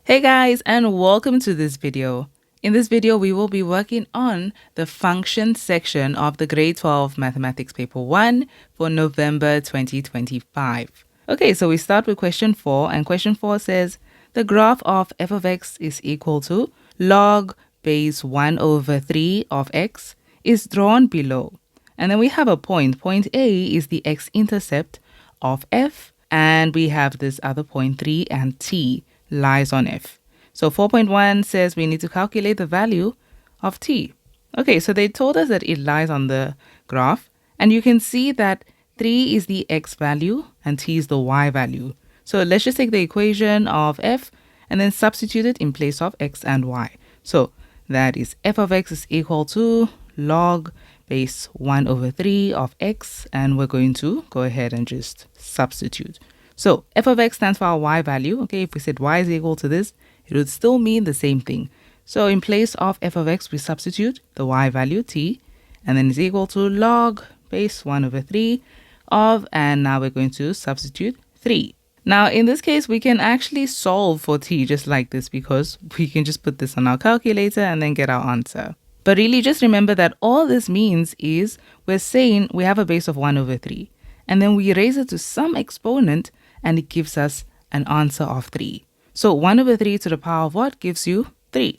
Hey guys, and welcome to this video. In this video, we will be working on the function section of the grade 12 mathematics paper 1 for November 2025. Okay, so we start with question 4, and question 4 says the graph of f of x is equal to log base 1 over 3 of x is drawn below. And then we have a point. Point A is the x-intercept of f, and we have this other point 3 and t lies on f. So 4.1 says we need to calculate the value of t. Okay, so they told us that it lies on the graph, and you can see that 3 is the x value and t is the y value. So let's just take the equation of f and then substitute it in place of x and y. So that is f of x is equal to log base 1 over 3 of x, and we're going to go ahead and just substitute. So f of x stands for our y value. Okay, if we said y is equal to this, it would still mean the same thing. So in place of f of x, we substitute the y value, t, and then is equal to log base 1 over 3 of, and now we're going to substitute 3. Now in this case, we can actually solve for t just like this, because we can just put this on our calculator and then get our answer. But really just remember that all this means is we're saying we have a base of 1 over 3, and then we raise it to some exponent, and it gives us an answer of 3. So 1 over 3 to the power of what gives you 3?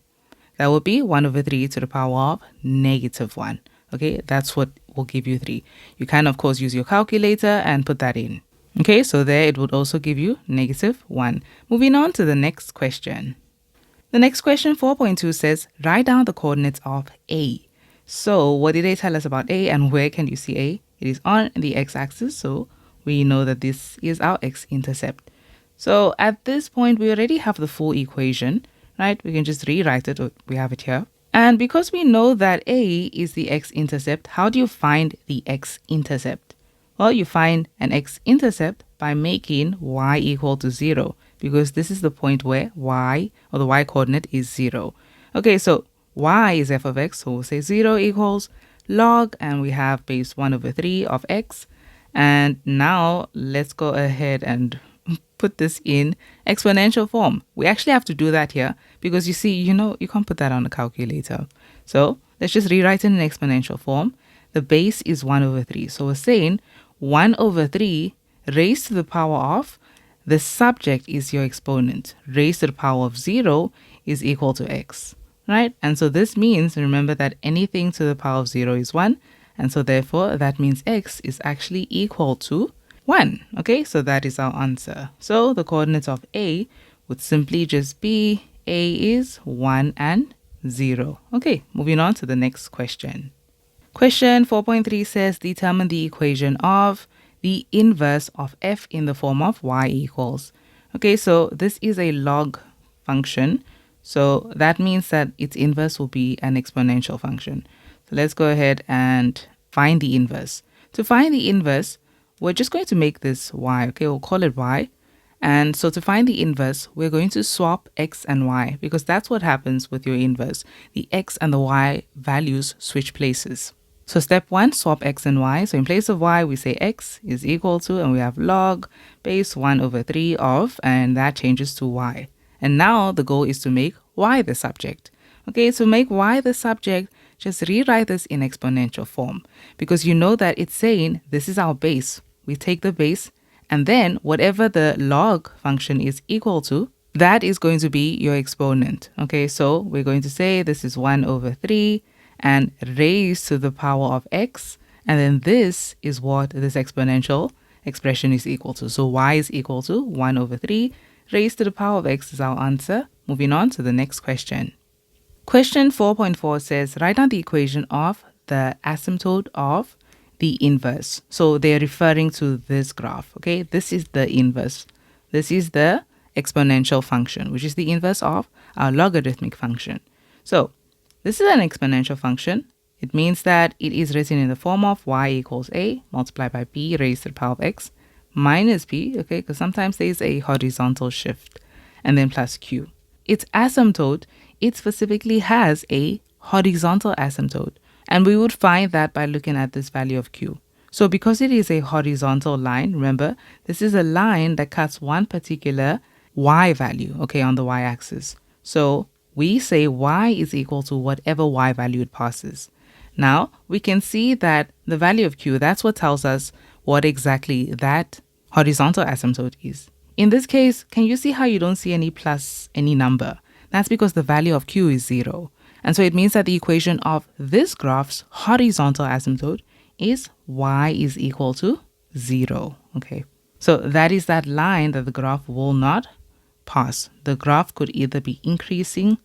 That would be 1 over 3 to the power of negative 1. Okay, that's what will give you 3. You can, of course, use your calculator and put that in. Okay, so there it would also give you negative 1. Moving on to the next question. The next question, 4.2, says, write down the coordinates of A. So what did they tell us about A, and where can you see A? It is on the x-axis, so we know that this is our x-intercept. So at this point, we already have the full equation, right? We can just rewrite it. We have it here. And because we know that A is the x-intercept, how do you find the x-intercept? Well, you find an x-intercept by making y equal to 0, because this is the point where y, or the y coordinate, is 0. Okay, so y is f of x, so we'll say 0 equals log, and we have base 1 over 3 of x. And now let's go ahead and put this in exponential form. We actually have to do that here because you see, you can't put that on a calculator. So let's just rewrite it in exponential form. The base is 1 over 3. So we're saying 1 over 3 raised to the power of, the subject is your exponent, raised to the power of 0 is equal to x, right? And so this means, remember that anything to the power of 0 is 1. And so therefore, that means x is actually equal to 1. Okay, so that is our answer. So the coordinates of A would simply just be A is 1 and 0. Okay, moving on to the next question. Question 4.3 says, determine the equation of the inverse of f in the form of y equals. Okay, so this is a log function. So that means that its inverse will be an exponential function. So let's go ahead and find the inverse. To find the inverse, we're just going to make this y. Okay, we'll call it y. And so to find the inverse, we're going to swap x and y, because that's what happens with your inverse. The x and the y values switch places. So step 1, swap x and y. So in place of y, we say x is equal to, and we have log base 1 over 3 of, and that changes to y. And now the goal is to make y the subject. Okay, to make y the subject, just rewrite this in exponential form, because you know that it's saying this is our base. We take the base, and then whatever the log function is equal to, that is going to be your exponent. Okay, so we're going to say this is 1 over 3 and raised to the power of x, and then this is what this exponential expression is equal to. So y is equal to 1 over 3 raised to the power of x is our answer. Moving on to the next question. Question 4.4 says, write down the equation of the asymptote of the inverse. So they're referring to this graph. Okay, this is the inverse. This is the exponential function, which is the inverse of our logarithmic function. So this is an exponential function. It means that it is written in the form of y equals a multiplied by b raised to the power of x minus b, okay, because sometimes there is a horizontal shift, and then plus q. Its asymptote, it specifically has a horizontal asymptote, and we would find that by looking at this value of q. So because it is a horizontal line, remember, this is a line that cuts one particular y value, okay, on the y-axis. So we say y is equal to whatever y value it passes. Now we can see that the value of q, that's what tells us what exactly that horizontal asymptote is. In this case, can you see how you don't see any plus any number? That's because the value of q is 0. And so it means that the equation of this graph's horizontal asymptote is y is equal to 0. Okay, so that is that line that the graph will not pass. The graph could either be increasing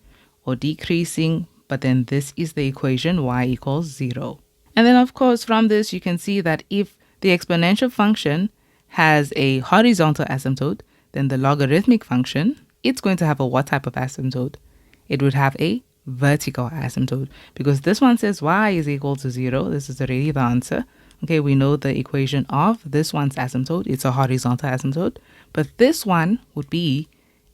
or decreasing, but then this is the equation y equals 0. And then of course from this you can see that if the exponential function has a horizontal asymptote, then the logarithmic function, it's going to have a what type of asymptote? It would have a vertical asymptote, because this one says y is equal to 0. This is already the answer. Okay, we know the equation of this one's asymptote. It's a horizontal asymptote. But this one would be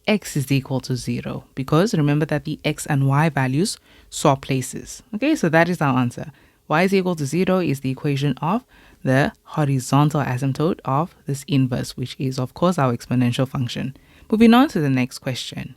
x is equal to 0, because remember that the x and y values swap places. Okay, so that is our answer. Y is equal to 0 is the equation of the horizontal asymptote of this inverse, which is of course our exponential function. Moving on to the next question.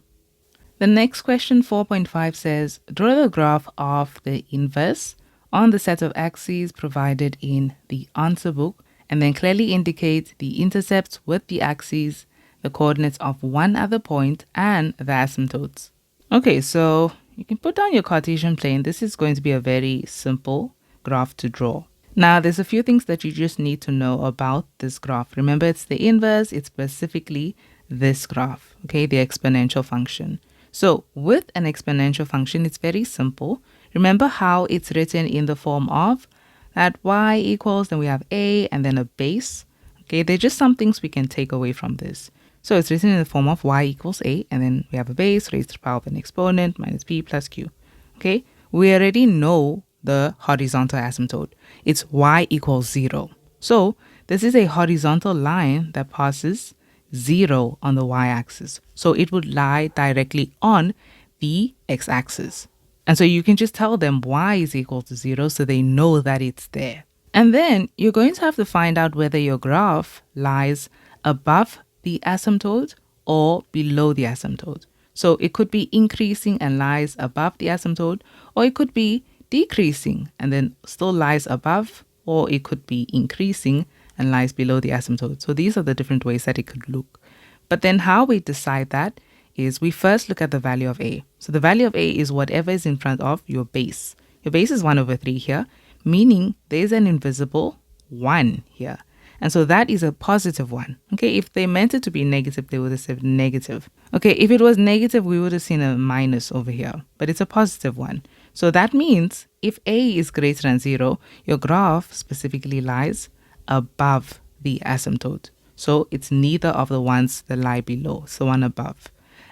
The next question, 4.5, says, draw the graph of the inverse on the set of axes provided in the answer book, and then clearly indicate the intercepts with the axes, the coordinates of one other point, and the asymptotes. Okay, so you can put down your Cartesian plane. This is going to be a very simple graph to draw. Now, there's a few things that you just need to know about this graph. Remember, it's the inverse. It's specifically this graph, okay, the exponential function. So with an exponential function, it's very simple. Remember how it's written in the form of that y equals, then we have a and then a base. Okay, they're just some things we can take away from this. So it's written in the form of y equals a, and then we have a base raised to the power of an exponent minus p plus q. Okay, we already know the horizontal asymptote. It's y equals 0. So this is a horizontal line that passes 0 on the y-axis. So it would lie directly on the x-axis. And so you can just tell them y is equal to 0 so they know that it's there. And then you're going to have to find out whether your graph lies above the asymptote or below the asymptote. So it could be increasing and lies above the asymptote, or it could be decreasing and then still lies above, or it could be increasing and lies below the asymptote. So these are the different ways that it could look. But then how we decide that is we first look at the value of a. So the value of a is whatever is in front of your base. Your base is 1/3 here, meaning there's an invisible 1 here. And so that is a positive one. Okay, if they meant it to be negative, they would have said negative. Okay, if it was negative, we would have seen a minus over here, but it's a positive one. So that means if a is greater than 0, your graph specifically lies above the asymptote. So it's neither of the ones that lie below, it's the one above.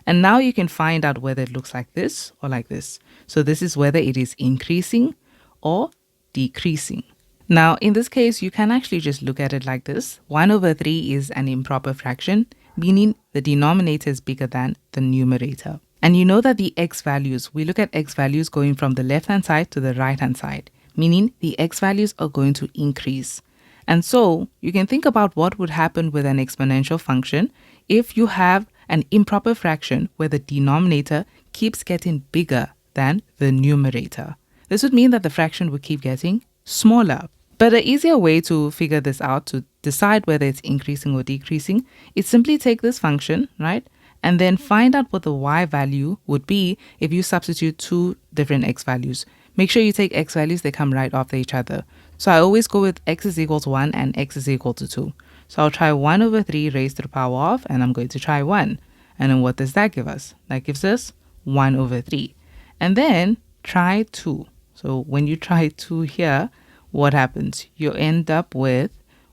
And now you can find out whether it looks like this or like this. So this is whether it is increasing or decreasing. Now, in this case, you can actually just look at it like this. 1/3 is an improper fraction, meaning the denominator is bigger than the numerator. And you know that the x values, we look at x values going from the left-hand side to the right-hand side, meaning the x values are going to increase. And so you can think about what would happen with an exponential function if you have an improper fraction where the denominator keeps getting bigger than the numerator. This would mean that the fraction would keep getting smaller. But an easier way to figure this out, to decide whether it's increasing or decreasing, is simply take this function, right? And then find out what the y value would be if you substitute two different x values. Make sure you take x values, they come right after each other. So I always go with x is equal to 1 and x is equal to 2. So I'll try 1/3 raised to the power of, and I'm going to try 1. And then what does that give us? That gives us 1/3. And then try 2. So when you try 2 here, what happens? You end up with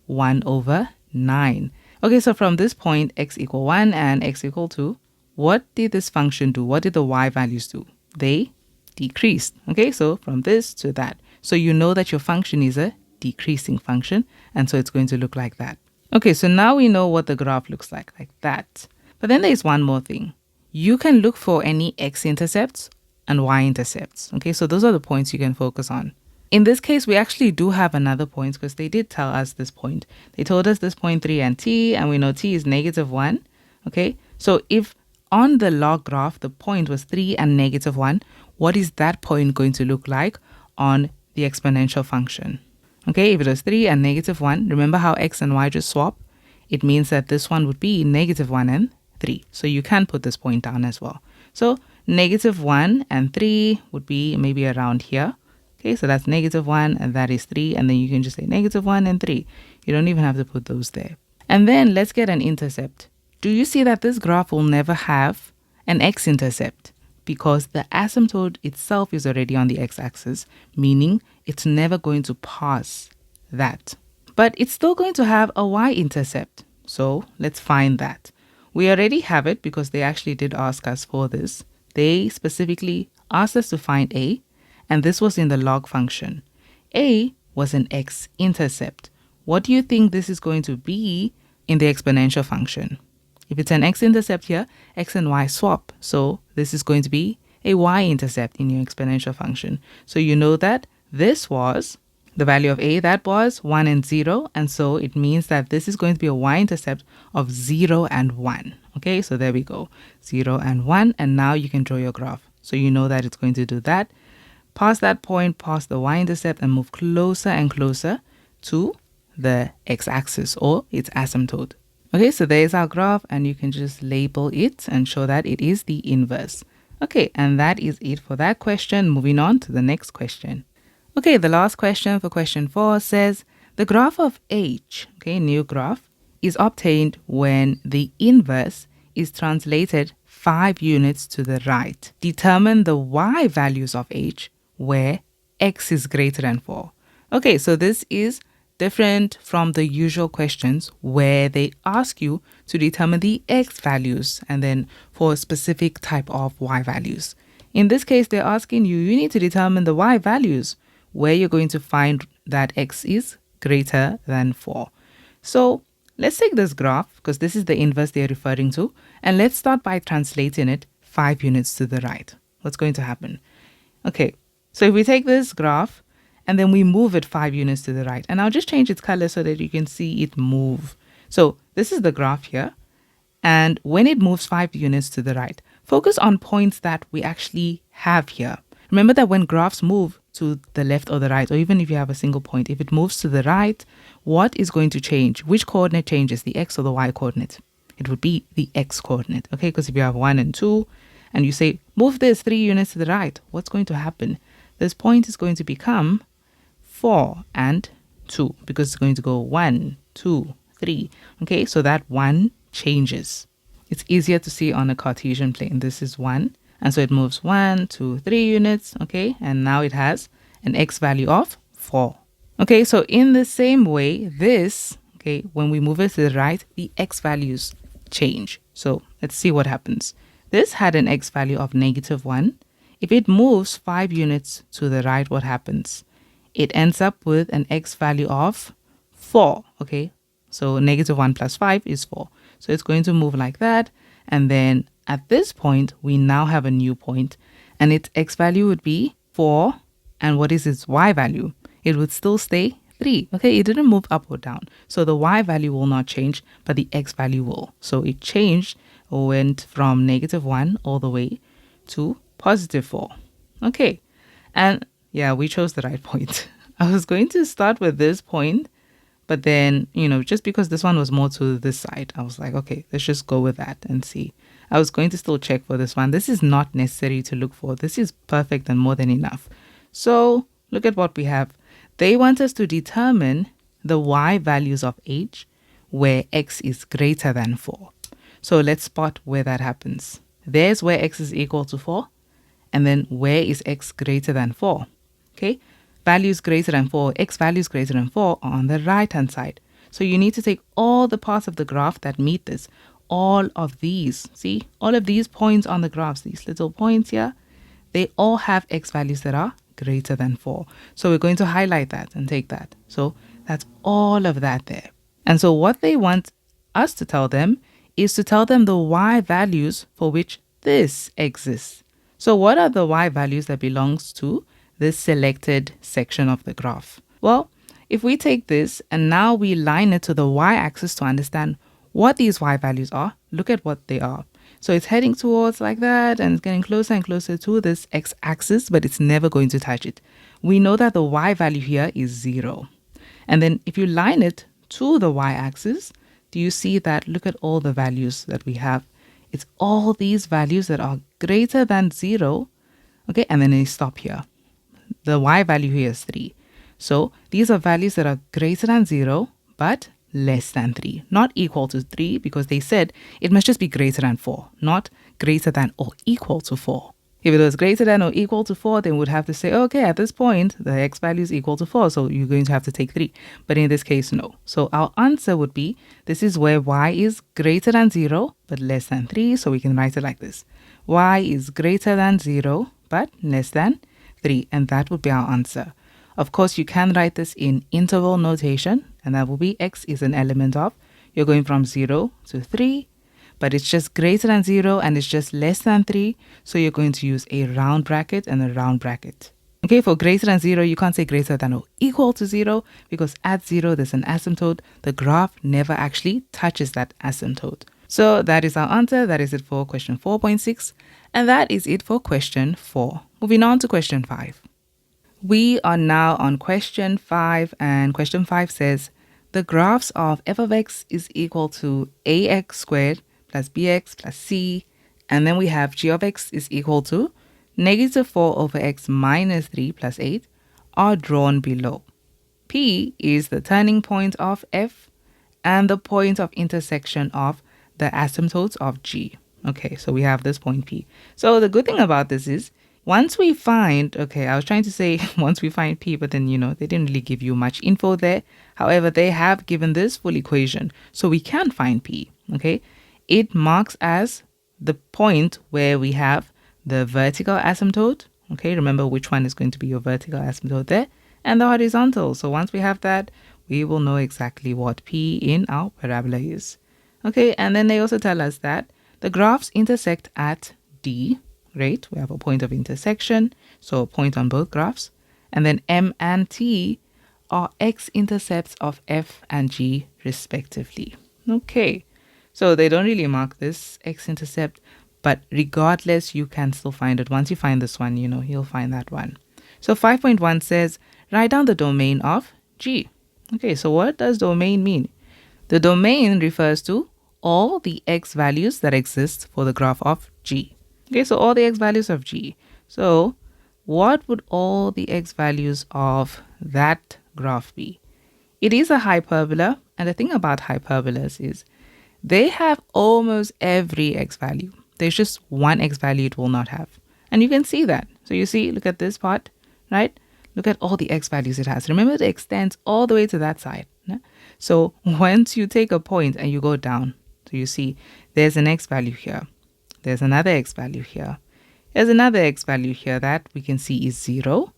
1/9. Okay, so from this point, x equal 1 and x equal 2, what did this function do? What did the y values do? They decreased. Okay, so from this to that. So you know that your function is a decreasing function, and so it's going to look like that. Okay, so now we know what the graph looks like that. But then there's one more thing. You can look for any x-intercepts and y-intercepts. Okay, so those are the points you can focus on. In this case, we actually do have another point because they did tell us this point. They told us this point 3 and t, and we know t is -1. Okay, So if on the log graph, the point was 3 and negative 1, what is that point going to look like on the exponential function? Okay, if it was 3 and negative 1, remember how x and y just swap? It means that this one would be negative 1 and 3. So you can put this point down as well. So negative 1 and 3 would be maybe around here. Okay, so that's negative 1 and that is 3. And then you can just say negative 1 and 3. You don't even have to put those there. And then let's get an intercept. Do you see that this graph will never have an x-intercept? Because the asymptote itself is already on the x-axis, meaning it's never going to pass that. But it's still going to have a y-intercept. So let's find that. We already have it because they actually did ask us for this. They specifically asked us to find a, and this was in the log function. A was an x-intercept. What do you think this is going to be in the exponential function? If it's an x-intercept here, x and y swap. So this is going to be a y-intercept in your exponential function. So you know that this was the value of a, that was 1 and 0. And so it means that this is going to be a y-intercept of 0 and 1. Okay, so there we go. 0 and 1. And now you can draw your graph. So you know that it's going to do that. Pass that point, pass the y-intercept, and move closer and closer to the x-axis or its asymptote. Okay, so there's our graph, and you can just label it and show that it is the inverse. Okay, and that is it for that question. Moving on to the next question. Okay, the last question for question 4 says, the graph of h, okay, new graph, is obtained when the inverse is translated 5 units to the right. Determine the y values of h where x is greater than 4. Okay, so this is different from the usual questions where they ask you to determine the x values and then for a specific type of y values. In this case, they're asking you need to determine the y values where you're going to find that x is greater than 4. So let's take this graph, because this is the inverse they're referring to, and let's start by translating it 5 units to the right. What's going to happen? Okay, so if we take this graph and then we move it 5 units to the right, and I'll just change its color so that you can see it move. So this is the graph here, and when it moves 5 units to the right, focus on points that we actually have here. Remember that when graphs move to the left or the right, or even if you have a single point, if it moves to the right, what is going to change? Which coordinate changes, the x or the y coordinate? It would be the x coordinate, okay? Because if you have 1 and 2, and you say, move this 3 units to the right, what's going to happen? This point is going to become 4 and 2, because it's going to go 1, 2, 3. Okay, so that 1 changes. It's easier to see on a Cartesian plane. This is 1, and so it moves 1, 2, 3 units. Okay, and now it has an x value of 4. Okay, so in the same way, this, okay, when we move it to the right, the x values change. So let's see what happens. This had an x value of -1. If it moves 5 units to the right, what happens? It ends up with an x value of 4, okay? So -1 plus 5 is 4. So it's going to move like that. And then at this point, we now have a new point, and its x value would be 4. And what is its y value? It would still stay 3, okay? It didn't move up or down. So the y value will not change, but the x value will. So it changed, went from -1 all the way to +4. Okay, and yeah, we chose the right point. I was going to start with this point, but then, just because this one was more to this side, I was like, okay, let's just go with that and see. I was going to still check for this one. This is not necessary to look for. This is perfect and more than enough. So look at what we have. They want us to determine the y values of h where x is greater than 4. So let's spot where that happens. There's where x is equal to 4. And then where is x greater than 4? Okay, values greater than 4, x values greater than 4 are on the right hand side. So you need to take all the parts of the graph that meet this. All of these, see, all of these points on the graphs, these little points here, they all have x values that are greater than 4. So we're going to highlight that and take that. So that's all of that there. And so what they want us to tell them is to tell them the y values for which this exists. So what are the y values that belongs to this selected section of the graph? Well, if we take this and now we line it to the y-axis to understand what these y values are, look at what they are. So it's heading towards like that, and it's getting closer and closer to this x-axis, but it's never going to touch it. We know that the y value here is 0. And then if you line it to the y-axis, do you see that? Look at all the values that we have. It's all these values that are greater than 0. Okay, and then they stop here. The y value here is 3. So these are values that are greater than 0, but less than 3. Not equal to 3, because they said it must just be greater than 4, not greater than or equal to 4. If it was greater than or equal to 4, then we'd have to say, okay, at this point, the x value is equal to 4, so you're going to have to take 3. But in this case, no. So our answer would be, this is where y is greater than 0, but less than 3, so we can write it like this. Y is greater than 0, but less than 3, and that would be our answer. Of course, you can write this in interval notation, and that will be x is an element of, you're going from 0 to 3, but it's just greater than 0 and it's just less than 3, so you're going to use a round bracket and a round bracket. Okay, for greater than 0, you can't say greater than or equal to 0, because at 0 there's an asymptote. The graph never actually touches that asymptote. So that is our answer. That is it for question 4.6, and that is it for question 4. Moving on to question 5. We are now on question 5, and question 5 says, the graphs of f of x is equal to ax squared plus bx plus c, and then we have g of x is equal to negative 4 over x minus 3 plus 8 are drawn below. P is the turning point of f and the point of intersection of the asymptotes of g. Okay, so we have this point P. So the good thing about this is, once we find, okay, I was trying to say once we find P, but then, they didn't really give you much info there. However, they have given this full equation, so we can find P, okay? It marks as the point where we have the vertical asymptote. Okay, remember which one is going to be your vertical asymptote there, and the horizontal. So once we have that, we will know exactly what P in our parabola is. Okay, and then they also tell us that the graphs intersect at D, right? We have a point of intersection, so a point on both graphs. And then M and T are x-intercepts of F and G respectively. Okay. So they don't really mark this x-intercept, but regardless, you can still find it. Once you find this one, you'll find that one. So 5.1 says, write down the domain of G. Okay, so what does domain mean? The domain refers to all the x values that exist for the graph of G. Okay, so all the x values of G. So what would all the x values of that graph be? It is a hyperbola, and the thing about hyperbolas is they have almost every x value. There's just one x value it will not have. And you can see that. So you see, look at this part, right? Look at all the x values it has. Remember, it extends all the way to that side. No? So once you take a point and you go down, so you see there's an x value here. There's another x value here. There's another x value here that we can see is 0.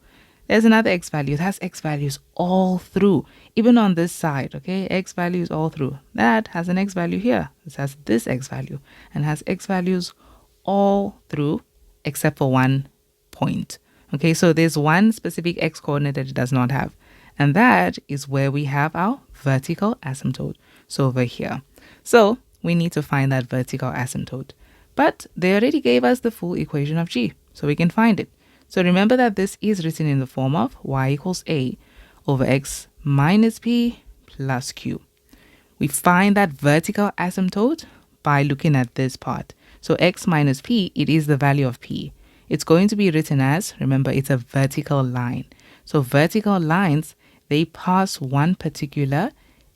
There's another x value. It has x values all through, even on this side, okay? X values all through. That has an x value here. This has this x value and has x values all through except for one point. Okay, so there's one specific x coordinate that it does not have, and that is where we have our vertical asymptote. So over here. So we need to find that vertical asymptote. But they already gave us the full equation of G, so we can find it. So remember that this is written in the form of y equals a over x minus p plus q. We find that vertical asymptote by looking at this part. So x minus p, it is the value of p. It's going to be written as, remember, it's a vertical line. So vertical lines, they pass one particular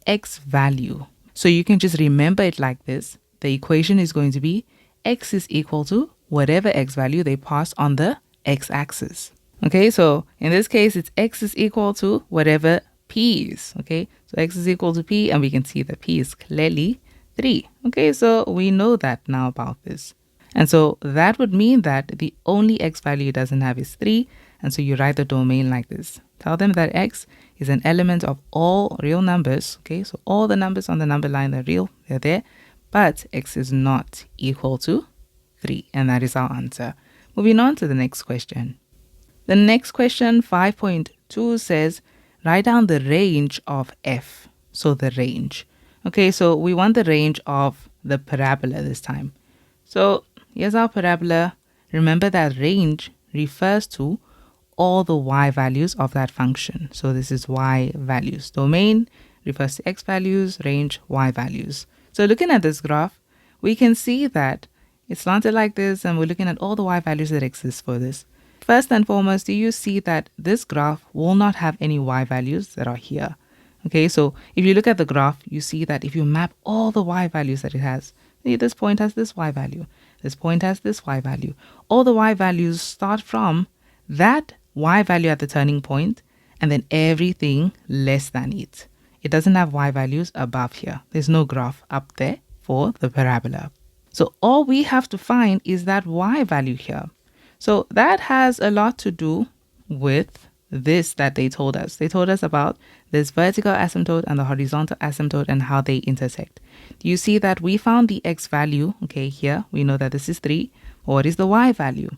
x value. So you can just remember it like this. The equation is going to be x is equal to whatever x value they pass on the x-axis. Okay, so in this case, it's x is equal to whatever p is. Okay, so x is equal to p, and we can see that p is clearly 3. Okay, so we know that now about this. And so that would mean that the only x value it doesn't have is 3. And so you write the domain like this. Tell them that x is an element of all real numbers. Okay, so all the numbers on the number line are real, they're there. But x is not equal to 3. And that is our answer. Moving on to the next question. The next question, 5.2, says, write down the range of f. So the range. Okay, so we want the range of the parabola this time. So here's our parabola. Remember that range refers to all the y values of that function. So this is y values. Domain refers to x values, range y values. So looking at this graph, we can see that it's slanted like this, and we're looking at all the y values that exist for this. First and foremost, do you see that this graph will not have any y values that are here? Okay, so if you look at the graph, you see that if you map all the y values that it has, see, this point has this y value, this point has this y value. All the y values start from that y value at the turning point, and then everything less than it. It doesn't have y values above here. There's no graph up there for the parabola. So all we have to find is that y value here. So that has a lot to do with this that they told us. They told us about this vertical asymptote and the horizontal asymptote and how they intersect. Do you see that we found the x value? Okay, here we know that this is 3. What is the y value?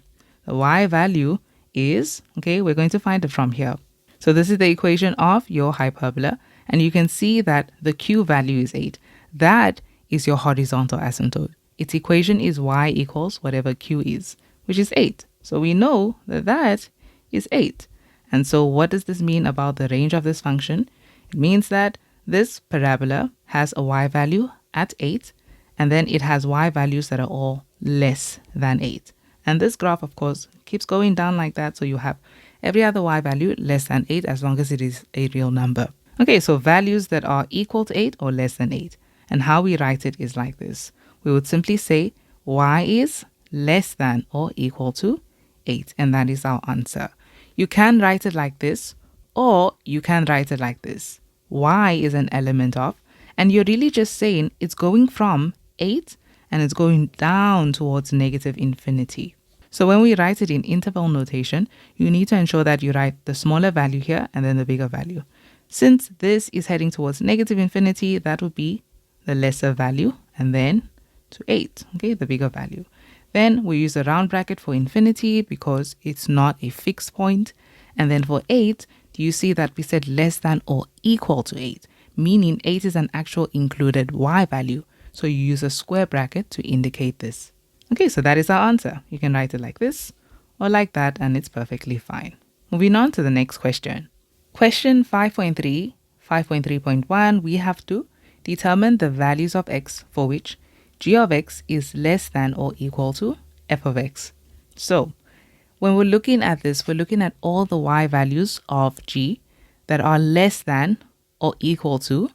The y value is, okay, we're going to find it from here. So this is the equation of your hyperbola, and you can see that the q value is 8. That is your horizontal asymptote. Its equation is y equals whatever q is, which is 8. So we know that that is 8. And so what does this mean about the range of this function? It means that this parabola has a y value at 8, and then it has y values that are all less than 8. And this graph, of course, keeps going down like that. So you have every other y value less than 8 as long as it is a real number. Okay, so values that are equal to 8 or less than 8. And how we write it is like this. We would simply say y is less than or equal to 8. And that is our answer. You can write it like this, or you can write it like this. Y is an element of, and you're really just saying it's going from 8 and it's going down towards negative infinity. So when we write it in interval notation, you need to ensure that you write the smaller value here and then the bigger value. Since this is heading towards negative infinity, that would be the lesser value, and then to 8, okay, the bigger value. Then we use a round bracket for infinity because it's not a fixed point. And then for 8, do you see that we said less than or equal to 8, meaning 8 is an actual included y value. So you use a square bracket to indicate this. Okay, so that is our answer. You can write it like this or like that, and it's perfectly fine. Moving on to the next question. Question 5.3, 5.3.1, we have to determine the values of x for which g of x is less than or equal to f of x. So when we're looking at this, we're looking at all the y values of g that are less than or equal to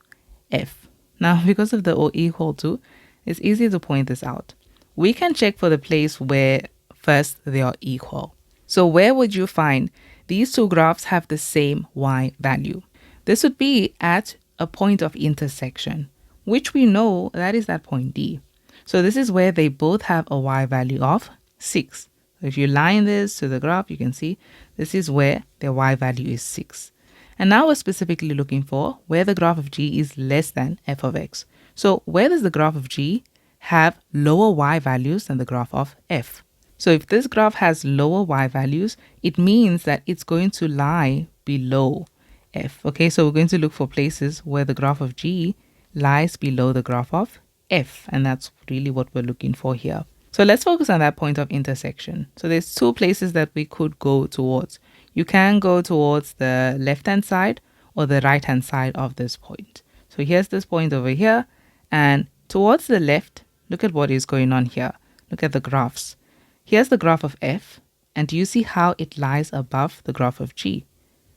f. Now, because of the or equal to, it's easy to point this out. We can check for the place where first they are equal. So where would you find these two graphs have the same y value? This would be at a point of intersection, which we know that is that point D. So this is where they both have a y value of 6. So if you line this to the graph, you can see this is where their y value is 6. And now we're specifically looking for where the graph of g is less than f of x. So where does the graph of g have lower y values than the graph of f? So if this graph has lower y values, it means that it's going to lie below f. Okay, so we're going to look for places where the graph of g lies below the graph of f, and that's really what we're looking for here. So let's focus on that point of intersection. So there's two places that we could go towards. You can go towards the left-hand side or the right-hand side of this point. So here's this point over here, and towards the left, look at what is going on here. Look at the graphs. Here's the graph of f, and do you see how it lies above the graph of g?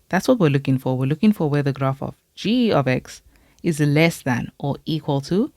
That's what we're looking for. We're looking for where the graph of g of x is less than or equal to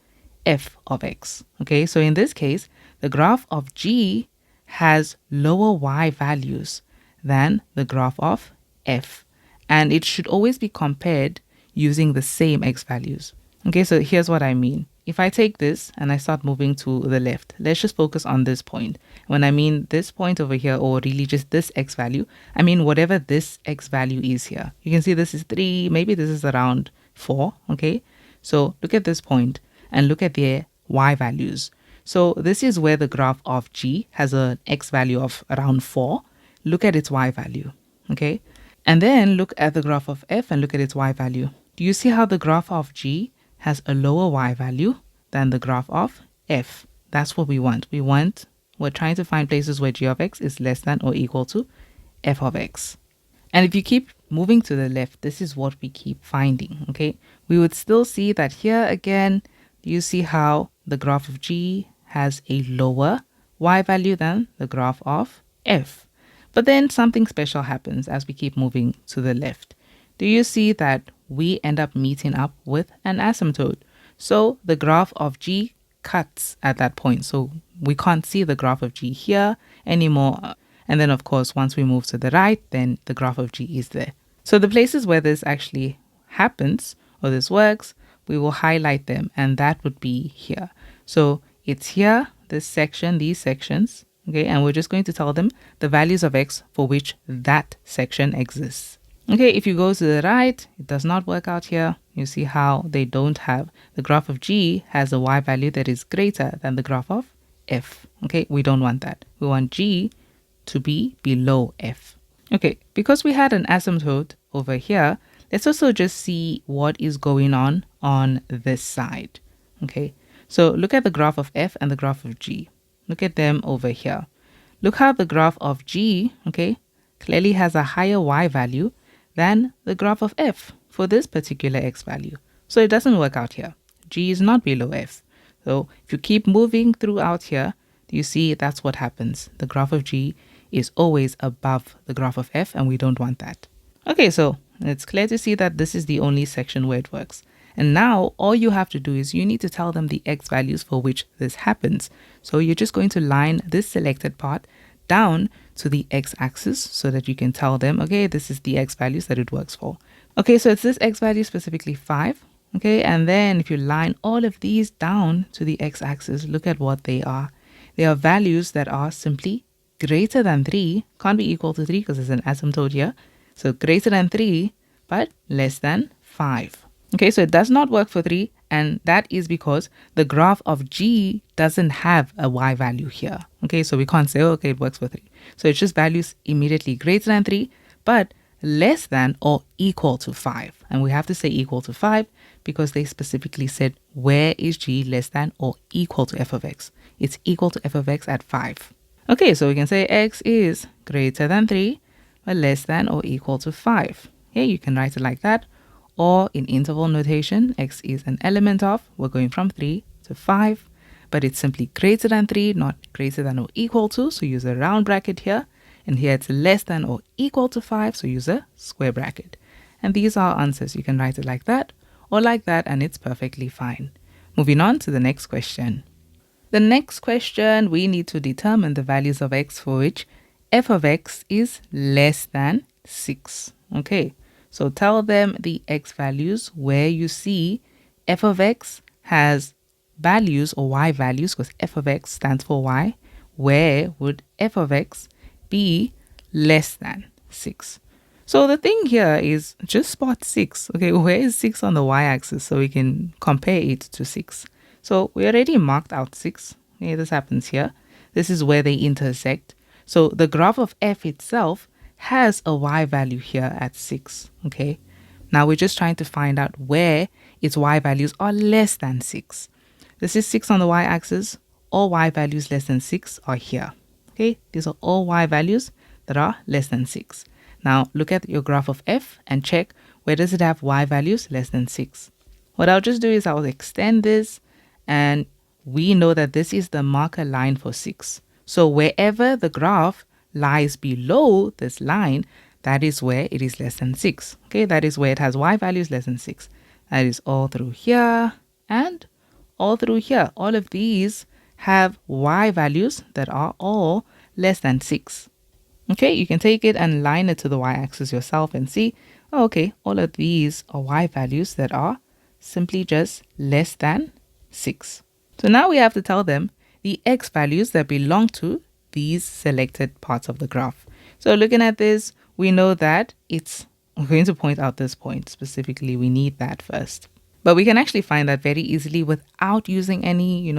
f of x. Okay, so in this case, the graph of g has lower y values than the graph of f, and it should always be compared using the same x values. Okay, so here's what I mean. If I take this and I start moving to the left, let's just focus on this point. When I mean this point over here, or really just this x value, I mean whatever this x value is here. You can see this is 3, maybe this is around 4, okay? So look at this point and look at their y values. So this is where the graph of g has an x value of around 4. Look at its y value, okay? And then look at the graph of f and look at its y value. Do you see how the graph of g has a lower y value than the graph of f? That's what we want. We're trying to find places where g of x is less than or equal to f of x. And if you keep moving to the left, this is what we keep finding, okay? We would still see that here again, you see how the graph of g has a lower y value than the graph of f. But then something special happens as we keep moving to the left. Do you see that we end up meeting up with an asymptote? So the graph of g cuts at that point. So we can't see the graph of g here anymore. And then, of course, once we move to the right, then the graph of g is there. So the places where this actually happens or this works, we will highlight them, and that would be here. So it's here, this section, these sections, okay, and we're just going to tell them the values of x for which that section exists. Okay, if you go to the right, it does not work out here. You see how they don't have, the graph of g has a y value that is greater than the graph of f. Okay, we don't want that. We want g to be below f. Okay, because we had an asymptote over here, let's also just see what is going on this side. Okay, so look at the graph of f and the graph of g. Look at them over here. Look how the graph of g, okay, clearly has a higher y value than the graph of f for this particular x value. So it doesn't work out here. G is not below f. So if you keep moving throughout here, you see that's what happens. The graph of g is always above the graph of f, and we don't want that. Okay, so it's clear to see that this is the only section where it works. And now all you have to do is you need to tell them the x values for which this happens. So you're just going to line this selected part down to the x-axis so that you can tell them, okay, this is the x values that it works for. Okay, so it's this x value, specifically 5. Okay, and then if you line all of these down to the x-axis, look at what they are. They are values that are simply greater than 3, can't be equal to 3 because there's an asymptote here. So greater than 3, but less than 5. Okay, so it does not work for 3, and that is because the graph of g doesn't have a y value here. Okay, so we can't say, oh, okay, it works for 3. So it's just values immediately greater than 3, but less than or equal to 5. And we have to say equal to 5 because they specifically said, where is g less than or equal to f of x? It's equal to f of x at 5. Okay, so we can say x is greater than 3, but less than or equal to 5. Here you can write it like that. Or in interval notation, x is an element of, we're going from 3 to 5, but it's simply greater than 3, not greater than or equal to, so use a round bracket here. And here it's less than or equal to 5, so use a square bracket. And these are our answers. You can write it like that or like that, and it's perfectly fine. Moving on to the next question. The next question, we need to determine the values of x for which f of x is less than 6. Okay, so tell them the x values where you see f of x has values or y values, because f of x stands for y. Where would f of x be less than 6? So the thing here is just spot 6. Okay, where is 6 on the y-axis so we can compare it to 6? So we already marked out 6. Okay, this happens here. This is where they intersect. So the graph of f itself has a y value here at 6. Okay, now we're just trying to find out where its y values are less than 6. This is 6 on the y-axis. All y values less than 6 are here. Okay, these are all y values that are less than 6. Now look at your graph of f and check where does it have y values less than 6. What I'll just do is I'll extend this, and we know that this is the marker line for 6. So wherever the graph lies below this line, that is where it is less than 6. Okay, that is where it has y values less than 6. That is all through here and all through here. All of these have y values that are all less than 6. Okay, you can take it and line it to the y-axis yourself and see, oh, okay, all of these are y values that are simply just less than 6. So now we have to tell them the x values that belong to these selected parts of the graph. So looking at this, we know that we're going to point out this point specifically. We need that first. But we can actually find that very easily without using any,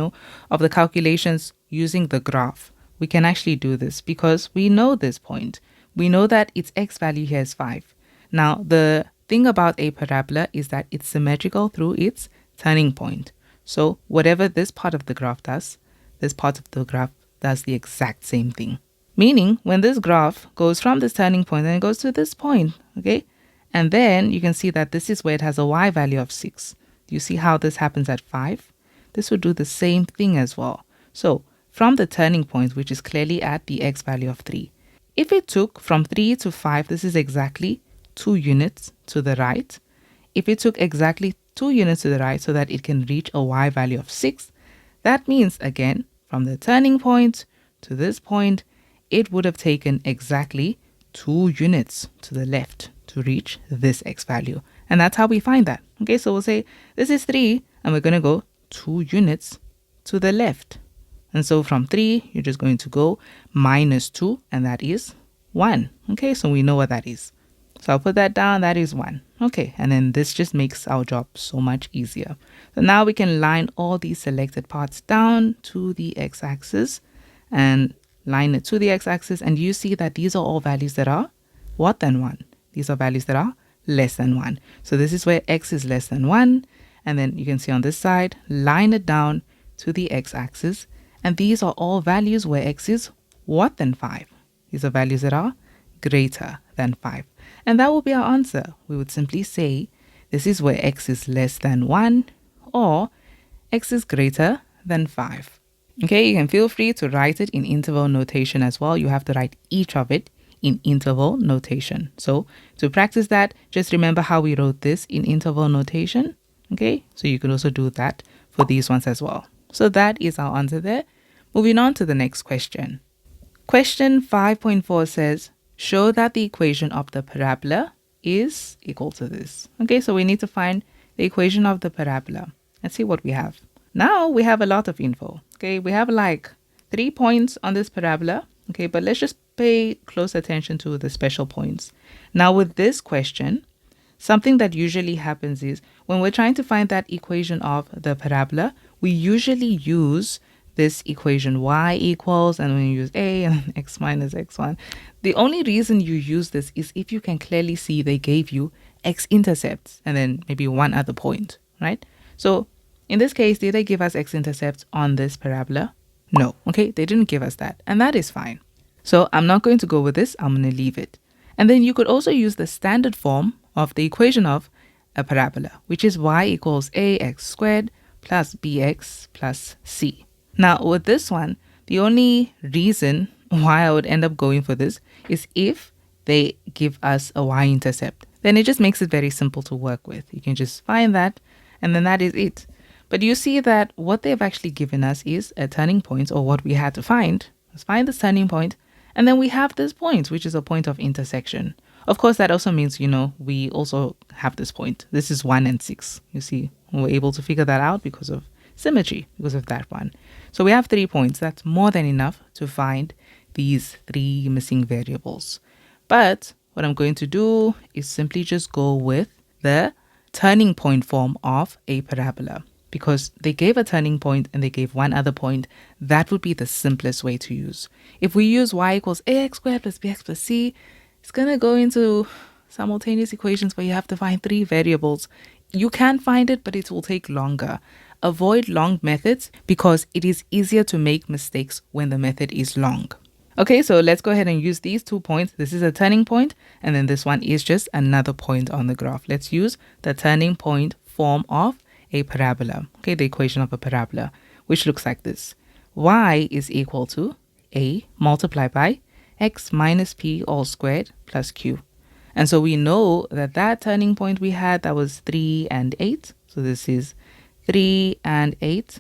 of the calculations using the graph. We can actually do this because we know this point. We know that its x value here is 5. Now, the thing about a parabola is that it's symmetrical through its turning point. So whatever this part of the graph does, this part of the graph does the exact same thing. Meaning, when this graph goes from this turning point and it goes to this point, okay? And then you can see that this is where it has a y value of 6. Do you see how this happens at 5? This would do the same thing as well. So, from the turning point, which is clearly at the x value of 3, if it took from 3 to 5, this is exactly 2 units to the right. If it took exactly 2 units to the right so that it can reach a y value of 6, that means, again, from the turning point to this point, it would have taken exactly 2 units to the left to reach this x value. And that's how we find that. Okay, so we'll say this is 3, and we're going to go 2 units to the left. And so from 3, you're just going to go minus 2, and that is 1. Okay, so we know what that is. So I'll put that down, that is 1. Okay, and then this just makes our job so much easier. So now we can line all these selected parts down to the x-axis and line it to the x-axis, and you see that these are all values that are what than 1. These are values that are less than 1. So this is where x is less than 1, and then you can see on this side, line it down to the x-axis, and these are all values where x is what than 5. These are values that are greater than 5. And that will be our answer. We would simply say this is where x is less than 1 or x is greater than 5. Okay, you can feel free to write it in interval notation as well. You have to write each of it in interval notation. So to practice that, just remember how we wrote this in interval notation. Okay, so you can also do that for these ones as well. So that is our answer there. Moving on to the next question. Question 5.4 says, show that the equation of the parabola is equal to this. Okay, so we need to find the equation of the parabola. Let's see what we have. Now we have a lot of info. Okay, we have like 3 points on this parabola. Okay, but let's just pay close attention to the special points. Now with this question, something that usually happens is when we're trying to find that equation of the parabola, we usually use this equation y equals, and when you use a and x minus x1. The only reason you use this is if you can clearly see they gave you x-intercepts and then maybe one other point, right? So in this case, did they give us x-intercepts on this parabola? No, okay, they didn't give us that, and that is fine. So I'm not going to go with this, I'm going to leave it. And then you could also use the standard form of the equation of a parabola, which is y equals ax squared plus bx plus c. Now with this one, the only reason why I would end up going for this is if they give us a y-intercept. Then it just makes it very simple to work with. You can just find that, and then that is it. But you see that what they've actually given us is a turning point, or what we had to find. Let's find this turning point, and then we have this point, which is a point of intersection. Of course, that also means, we also have this point. This is 1 and 6. You see, we're able to figure that out because of symmetry, because of that one. So we have 3 points. That's more than enough to find these 3 missing variables. But what I'm going to do is simply just go with the turning point form of a parabola. Because they gave a turning point and they gave one other point, that would be the simplest way to use. If we use y equals ax squared plus bx plus c, it's going to go into simultaneous equations where you have to find 3 variables. You can find it, but it will take longer. Avoid long methods because it is easier to make mistakes when the method is long. Okay, so let's go ahead and use these 2 points. This is a turning point, and then this one is just another point on the graph. Let's use the turning point form of a parabola. Okay, the equation of a parabola, which looks like this. Y is equal to a multiplied by x minus p all squared plus q. And so we know that that turning point we had, that was 3 and 8. So this is 3 and 8.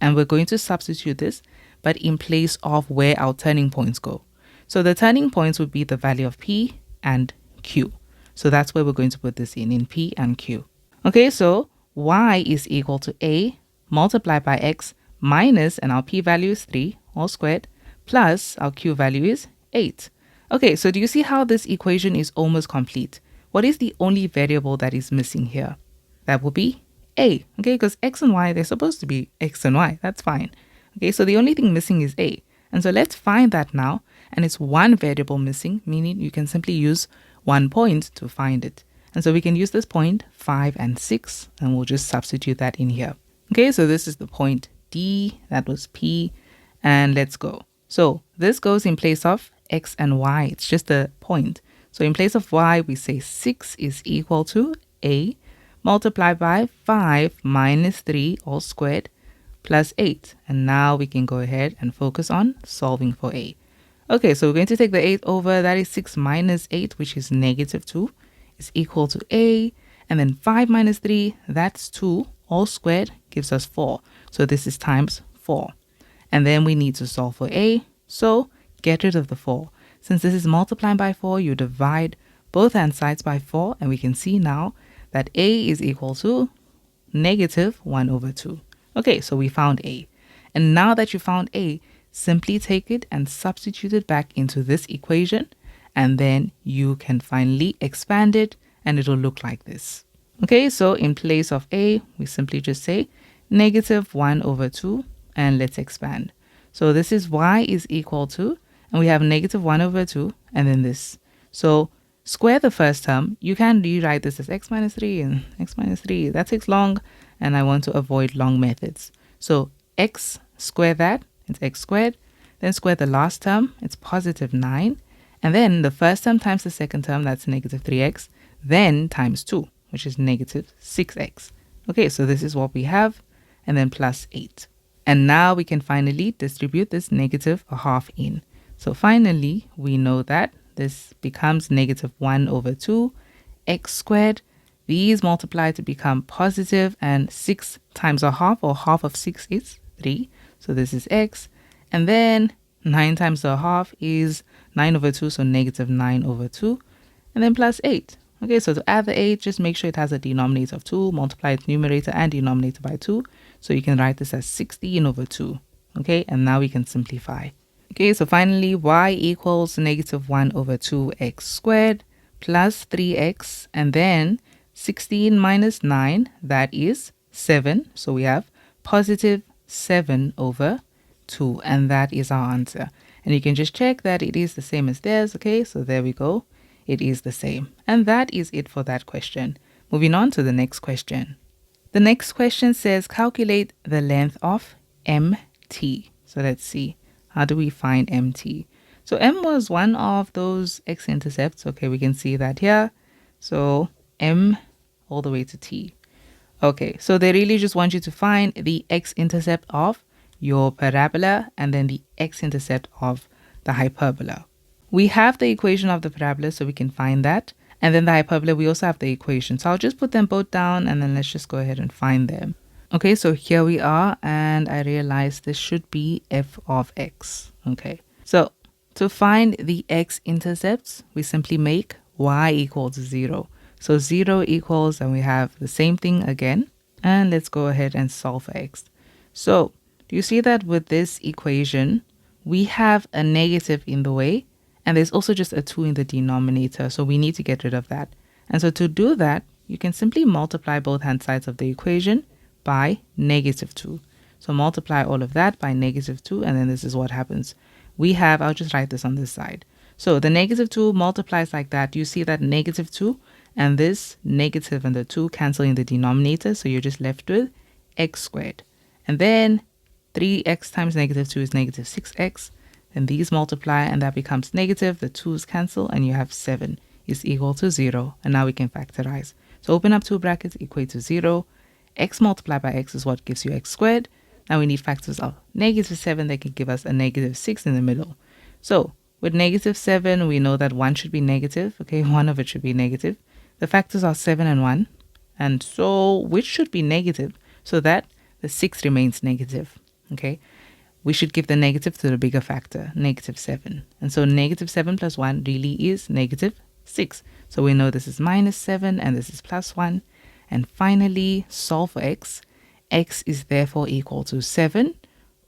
And we're going to substitute this, but in place of where our turning points go. So the turning points would be the value of p and q. So that's where we're going to put this in p and q. Okay, so y is equal to a multiplied by x minus, and our p value is 3 all squared, plus our q value is 8. Okay, so do you see how this equation is almost complete? What is the only variable that is missing here? That will be a, okay, because x and y, they're supposed to be x and y. That's fine. Okay, so the only thing missing is a. And so let's find that now. And it's one variable missing, meaning you can simply use 1 point to find it. And so we can use this point 5 and 6, and we'll just substitute that in here. Okay, so this is the point D, that was P, And let's go. So this goes in place of x and y. It's just a point. So in place of y, we say 6 is equal to a multiplied by 5 minus 3 all squared plus 8. And now we can go ahead and focus on solving for a. Okay, so we're going to take the 8 over. That is 6 minus 8, which is negative 2, is equal to a. And then 5 minus 3, that's 2, all squared gives us 4. So this is times 4. And then we need to solve for a. So get rid of the 4. Since this is multiplying by 4, you divide both hand sides by 4. And we can see now that a is equal to negative 1 over 2. Okay, so we found a. And now that you found a, simply take it and substitute it back into this equation. And then you can finally expand it and it'll look like this. Okay, so in place of a, we simply just say negative 1 over 2. And let's expand. So this is y is equal to, and we have negative 1 over 2, and then this. So square the first term. You can rewrite this as x minus 3 and x minus 3. That takes long, and I want to avoid long methods. So x, square that, it's x squared. Then square the last term, it's positive 9. And then the first term times the second term, that's negative 3x. Then times 2, which is negative 6x. Okay, so this is what we have, and then plus 8. And now we can finally distribute this negative a half in. So finally, we know that this becomes negative 1 over 2 x squared. These multiply to become positive, and 6 times a half, or half of 6 is 3. So this is x. And then 9 times a half is 9 over 2, so negative 9 over 2. And then plus 8. Okay, so to add the 8, just make sure it has a denominator of 2, multiply its numerator and denominator by 2. So you can write this as 16 over 2. Okay, and now we can simplify. Okay, so finally, y equals negative 1 over 2x squared plus 3x, and then 16 minus 9, that is 7. So we have positive 7 over 2, and that is our answer. And you can just check that it is the same as theirs. Okay, so there we go. It is the same. And that is it for that question. Moving on to the next question. The next question says calculate the length of MT. So let's see. How do we find MT? So M was one of those x-intercepts. Okay, we can see that here. So M all the way to T. Okay, so they really just want you to find the x-intercept of your parabola and then the x-intercept of the hyperbola. We have the equation of the parabola, so we can find that. And then the hyperbola, we also have the equation. So I'll just put them both down and then let's just go ahead and find them. Okay, so here we are, and I realize this should be f of x. Okay, so to find the x-intercepts, we simply make y equals 0. So 0 equals, and we have the same thing again. And let's go ahead and solve for x. So do you see that with this equation, we have a negative in the way, and there's also just a 2 in the denominator. So we need to get rid of that. And so to do that, you can simply multiply both hand sides of the equation by negative 2. So multiply all of that by negative 2, and then this is what happens. We have, I'll just write this on this side. So the negative 2 multiplies like that. You see that negative 2 and this negative and the 2 cancel in the denominator. So you're just left with x squared. And then 3x times negative 2 is negative 6x. Then these multiply and that becomes negative. The 2's cancel and you have 7 is equal to 0. And now we can factorize. So open up two brackets, equate to 0. X multiplied by x is what gives you x squared. Now we need factors of negative 7 that can give us a negative 6 in the middle. So with negative 7, we know that 1 should be negative. Okay, one of it should be negative. The factors are 7 and 1. And so which should be negative so that the 6 remains negative. Okay, we should give the negative to the bigger factor, negative 7. And so negative 7 plus 1 really is negative 6. So we know this is minus 7 and this is plus 1. And finally, solve for x. X is therefore equal to 7,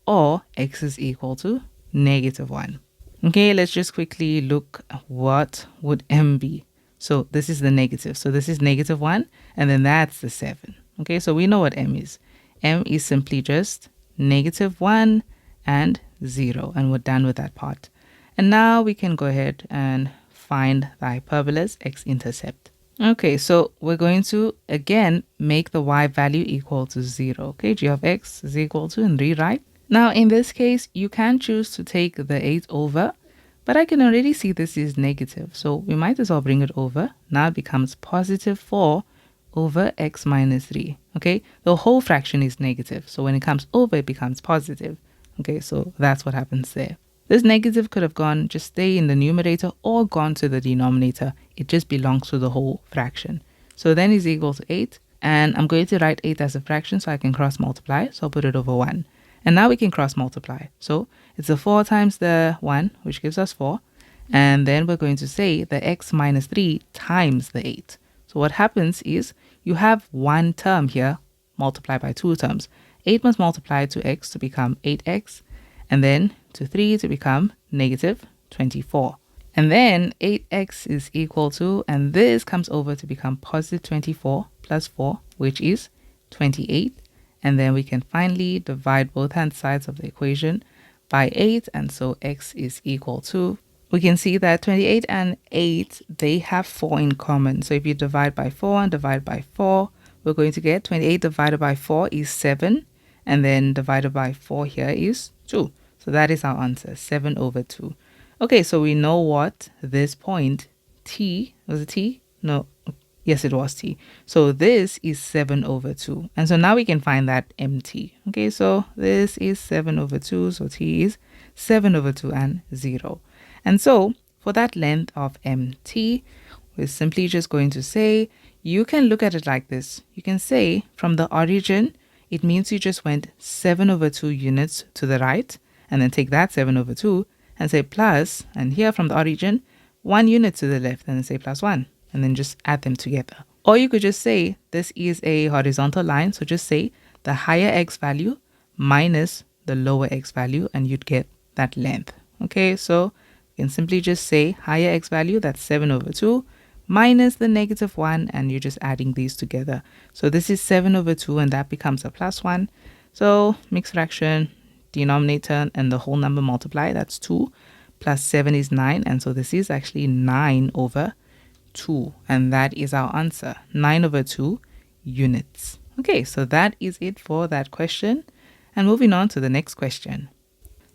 or x is equal to negative 1. Okay, let's just quickly look at what would m be. So this is the negative. So this is negative 1, and then that's the 7. Okay, so we know what m is. M is simply just negative 1 and 0, and we're done with that part. And now we can go ahead and find the hyperbola's x-intercept. Okay, so we're going to, again, make the y value equal to 0. Okay, g of x is equal to, and rewrite, Now, in this case, you can choose to take the 8 over, but I can already see this is negative, so we might as well bring it over. Now it becomes positive 4 over x minus 3, okay? The whole fraction is negative, so when it comes over, it becomes positive, okay? So that's what happens there. This negative could have gone, just stay in the numerator or gone to the denominator. It just belongs to the whole fraction. So then is equal to 8, and I'm going to write 8 as a fraction so I can cross multiply, so I'll put it over 1. And now we can cross multiply. So it's the 4 times the 1, which gives us 4. And then we're going to say the x minus 3 times the 8. So what happens is you have one term here multiplied by two terms. 8 must multiply to x to become 8x, and then to 3 to become negative 24. And then 8x is equal to, and this comes over to become positive 24 plus 4, which is 28. And then we can finally divide both hand sides of the equation by 8, and so x is equal to, we can see that 28 and 8, they have 4 in common. So if you divide by 4 and divide by 4, we're going to get 28 divided by 4 is 7, and then divided by 4 here is 2. So that is our answer, 7 over 2. Okay, so we know what this point, t, was it t? No, yes, it was t. So this is 7 over 2. And so now we can find that mt. Okay, so this is 7 over 2. So t is 7 over 2 and 0. And so for that length of mt, we're simply just going to say, you can look at it like this. You can say from the origin, it means you just went 7 over 2 units to the right, and then take that 7 over 2 and say plus, and here from the origin, 1 unit to the left, and then say plus 1, and then just add them together. Or you could just say this is a horizontal line, so just say the higher x value minus the lower x value, and you'd get that length. Okay, so you can simply just say higher x value, that's 7 over 2, minus the negative 1, and you're just adding these together. So this is 7 over 2, and that becomes a plus 1. So mixed fraction, denominator and the whole number multiply, that's 2, plus 7 is 9, and so this is actually 9 over 2, and that is our answer, 9 over 2 units. Okay, so that is it for that question, and moving on to the next question.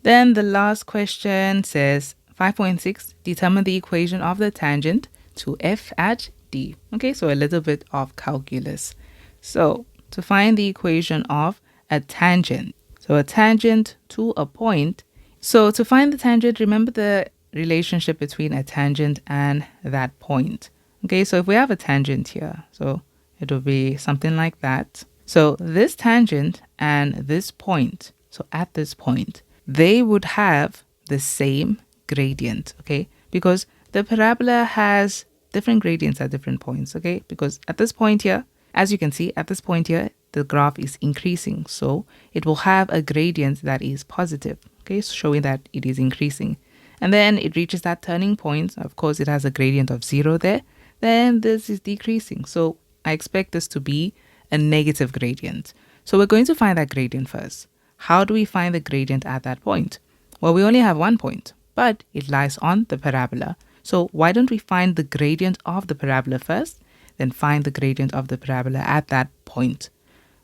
Then the last question says 5.6, determine the equation of the tangent to f at d. Okay, so a little bit of calculus. So to find the equation of a tangent, so a tangent to a point. So to find the tangent, remember the relationship between a tangent and that point. Okay, so if we have a tangent here, so it will be something like that. So this tangent and this point, so at this point, they would have the same gradient, okay? Because the parabola has different gradients at different points, okay? Because at this point here, as you can see, at this point here, the graph is increasing. So it will have a gradient that is positive, okay? Showing that it is increasing. And then it reaches that turning point. Of course, it has a gradient of 0 there. Then this is decreasing. So I expect this to be a negative gradient. So we're going to find that gradient first. How do we find the gradient at that point? Well, we only have one point, but it lies on the parabola. So why don't we find the gradient of the parabola first, then find the gradient of the parabola at that point?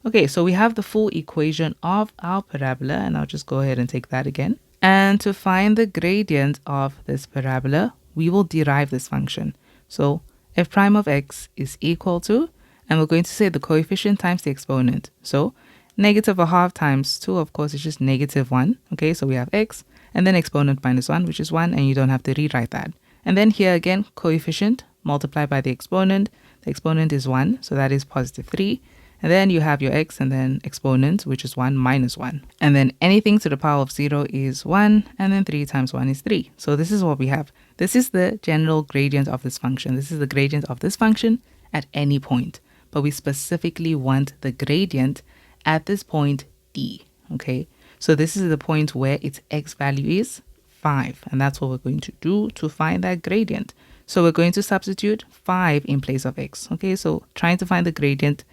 Okay, so we have the full equation of our parabola, and I'll just go ahead and take that again. And to find the gradient of this parabola, we will derive this function. So f prime of x is equal to, and we're going to say the coefficient times the exponent. So negative a half times 2, of course, is just negative 1. Okay, so we have x, and then exponent minus 1, which is 1, and you don't have to rewrite that. And then here again, coefficient multiplied by the exponent. The exponent is 1, so that is positive 3. And then you have your x and then exponent, which is 1 minus 1. And then anything to the power of 0 is 1, and then 3 times 1 is 3. So this is what we have. This is the general gradient of this function. This is the gradient of this function at any point. But we specifically want the gradient at this point D, okay? So this is the point where its x value is 5, and that's what we're going to do to find that gradient. So we're going to substitute 5 in place of x, okay? So trying to find the gradient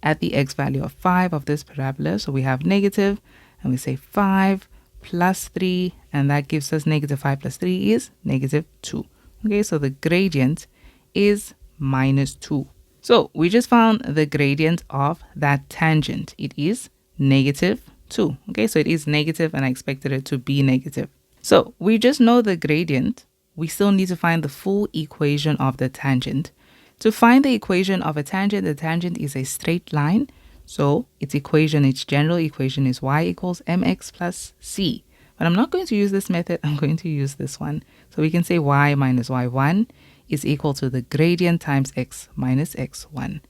at the x value of 5 of this parabola. So we have negative, and we say 5 plus 3, and that gives us negative 5 plus 3 is negative 2. Okay, so the gradient is minus 2. So we just found the gradient of that tangent. It is negative 2. Okay, so it is negative and I expected it to be negative. So we just know the gradient. We still need to find the full equation of the tangent. To find the equation of a tangent, the tangent is a straight line. So its equation, its general equation is y equals mx plus c. But I'm not going to use this method. I'm going to use this one. So we can say y minus y1 is equal to the gradient times x minus x1.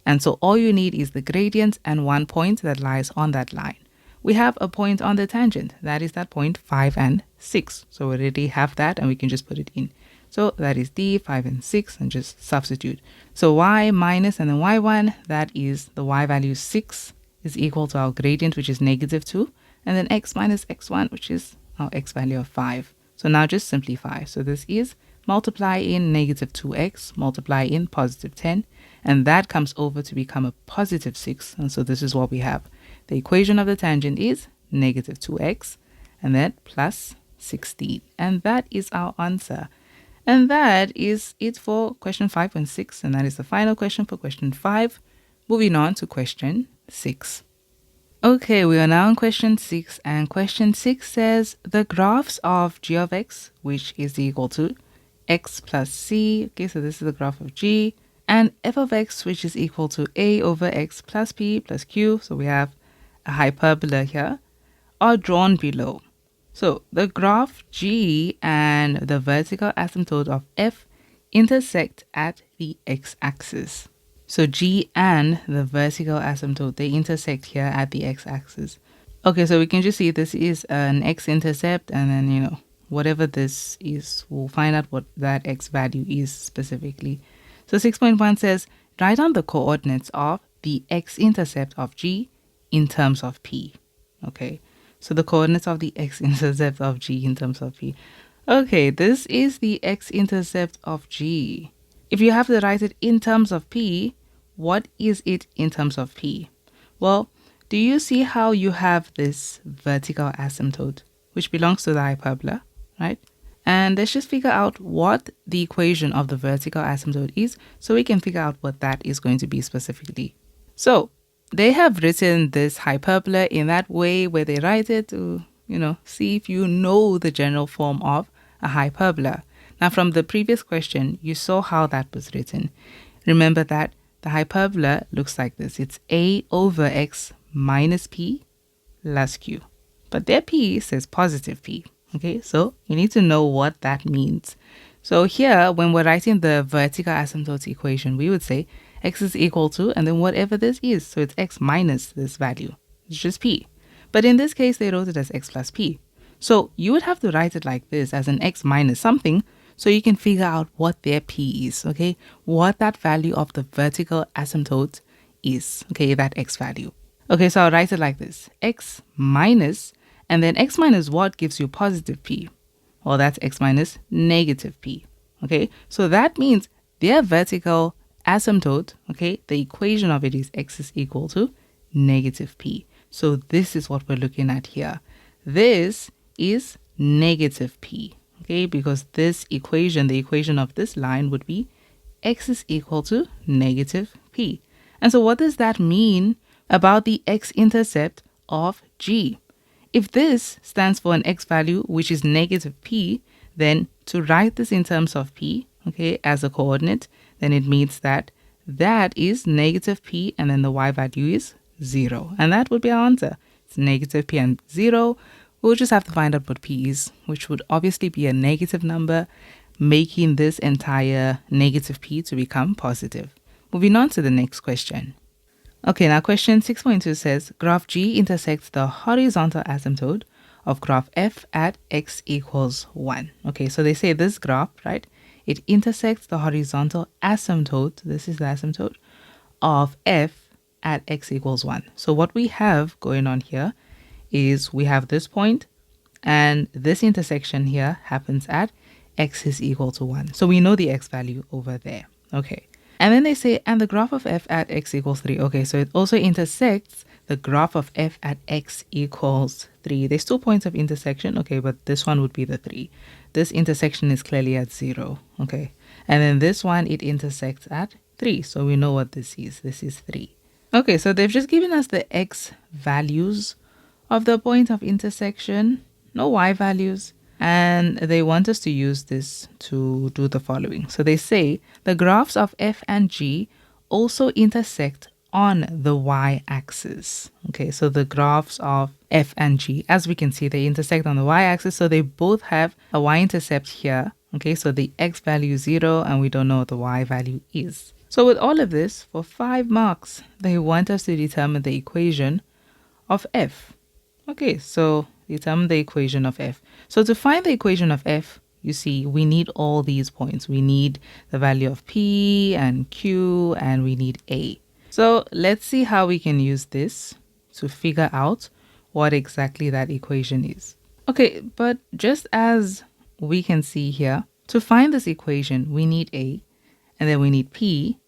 And so all you need is the gradient and one point that lies on that line. We have a point on the tangent. That is that point 5 and 6. So we already have that and we can just put it in. So that is d, 5 and 6, and just substitute. So y minus and then y1, that is the y value 6 is equal to our gradient, which is negative 2. And then x minus x1, which is our x value of 5. So now just simplify. So this is multiply in negative 2x, multiply in positive 10. And that comes over to become a positive 6. And so this is what we have. The equation of the tangent is negative 2x and then plus 16. And that is our answer. And that is it for question 5 and 6. And that is the final question for question 5. Moving on to question 6. Okay, we are now on question 6. And question 6 says the graphs of g of x, which is equal to x plus c. Okay, so this is the graph of g. And f of x, which is equal to a over x plus p plus q. So we have a hyperbola here, are drawn below. So the graph G and the vertical asymptote of f intersect at the x-axis. So G and the vertical asymptote, they intersect here at the x-axis. Okay, so we can just see this is an x-intercept, and then, whatever this is, we'll find out what that x value is specifically. So 6.1 says, write down the coordinates of the x-intercept of G in terms of P. Okay. So the coordinates of the x-intercept of G in terms of P. Okay, this is the x-intercept of G. If you have to write it in terms of P, what is it in terms of P? Well, do you see how you have this vertical asymptote, which belongs to the hyperbola, right? And let's just figure out what the equation of the vertical asymptote is so we can figure out what that is going to be specifically. So they have written this hyperbola in that way where they write it to, see if you know the general form of a hyperbola. Now, from the previous question, you saw how that was written. Remember that the hyperbola looks like this. It's a over x minus p plus q. But their p says positive p. Okay, so you need to know what that means. So here, when we're writing the vertical asymptote equation, we would say x is equal to, and then whatever this is. So it's x minus this value. It's just p. But in this case, they wrote it as x plus p. So you would have to write it like this as an x minus something so you can figure out what their p is, okay? What that value of the vertical asymptote is, okay? That x value. Okay, so I'll write it like this. X minus, and then x minus what gives you positive p? Well, that's x minus negative p, okay? So that means their vertical asymptote, okay, the equation of it is x is equal to negative p. So this is what we're looking at here. This is negative p, okay, because this equation, the equation of this line would be x is equal to negative p. And so what does that mean about the x-intercept of G? If this stands for an x value, which is negative p, then to write this in terms of p, okay, as a coordinate, then it means that that is negative p and then the y value is 0. And that would be our answer. It's negative p and 0. We'll just have to find out what p is, which would obviously be a negative number, making this entire negative p to become positive. Moving on to the next question. Okay, now question 6.2 says, graph G intersects the horizontal asymptote of graph f at x equals 1. Okay, so they say this graph, right, it intersects the horizontal asymptote, this is the asymptote, of f at x equals 1. So what we have going on here is we have this point, and this intersection here happens at x is equal to 1. So we know the x value over there. Okay. And then they say, and the graph of f at x equals 3. Okay, so it also intersects the graph of f at x equals 3. There's 2 points of intersection, okay, but this one would be the 3. This intersection is clearly at 0, okay. And then this one, it intersects at 3. So we know what this is. This is 3. Okay, so they've just given us the x values of the point of intersection, no y values. And they want us to use this to do the following. So they say the graphs of f and g also intersect on the y-axis. Okay, so the graphs of f and g, as we can see, they intersect on the y-axis. So they both have a y-intercept here. Okay, so the x value is 0 and we don't know what the y value is. So with all of this, for 5 marks, they want us to determine the equation of f. Okay, so determine the equation of f. So to find the equation of f, you see, we need all these points. We need the value of p and q, and we need a. So let's see how we can use this to figure out what exactly that equation is. Okay, but just as we can see here, to find this equation, we need a, and then we need p,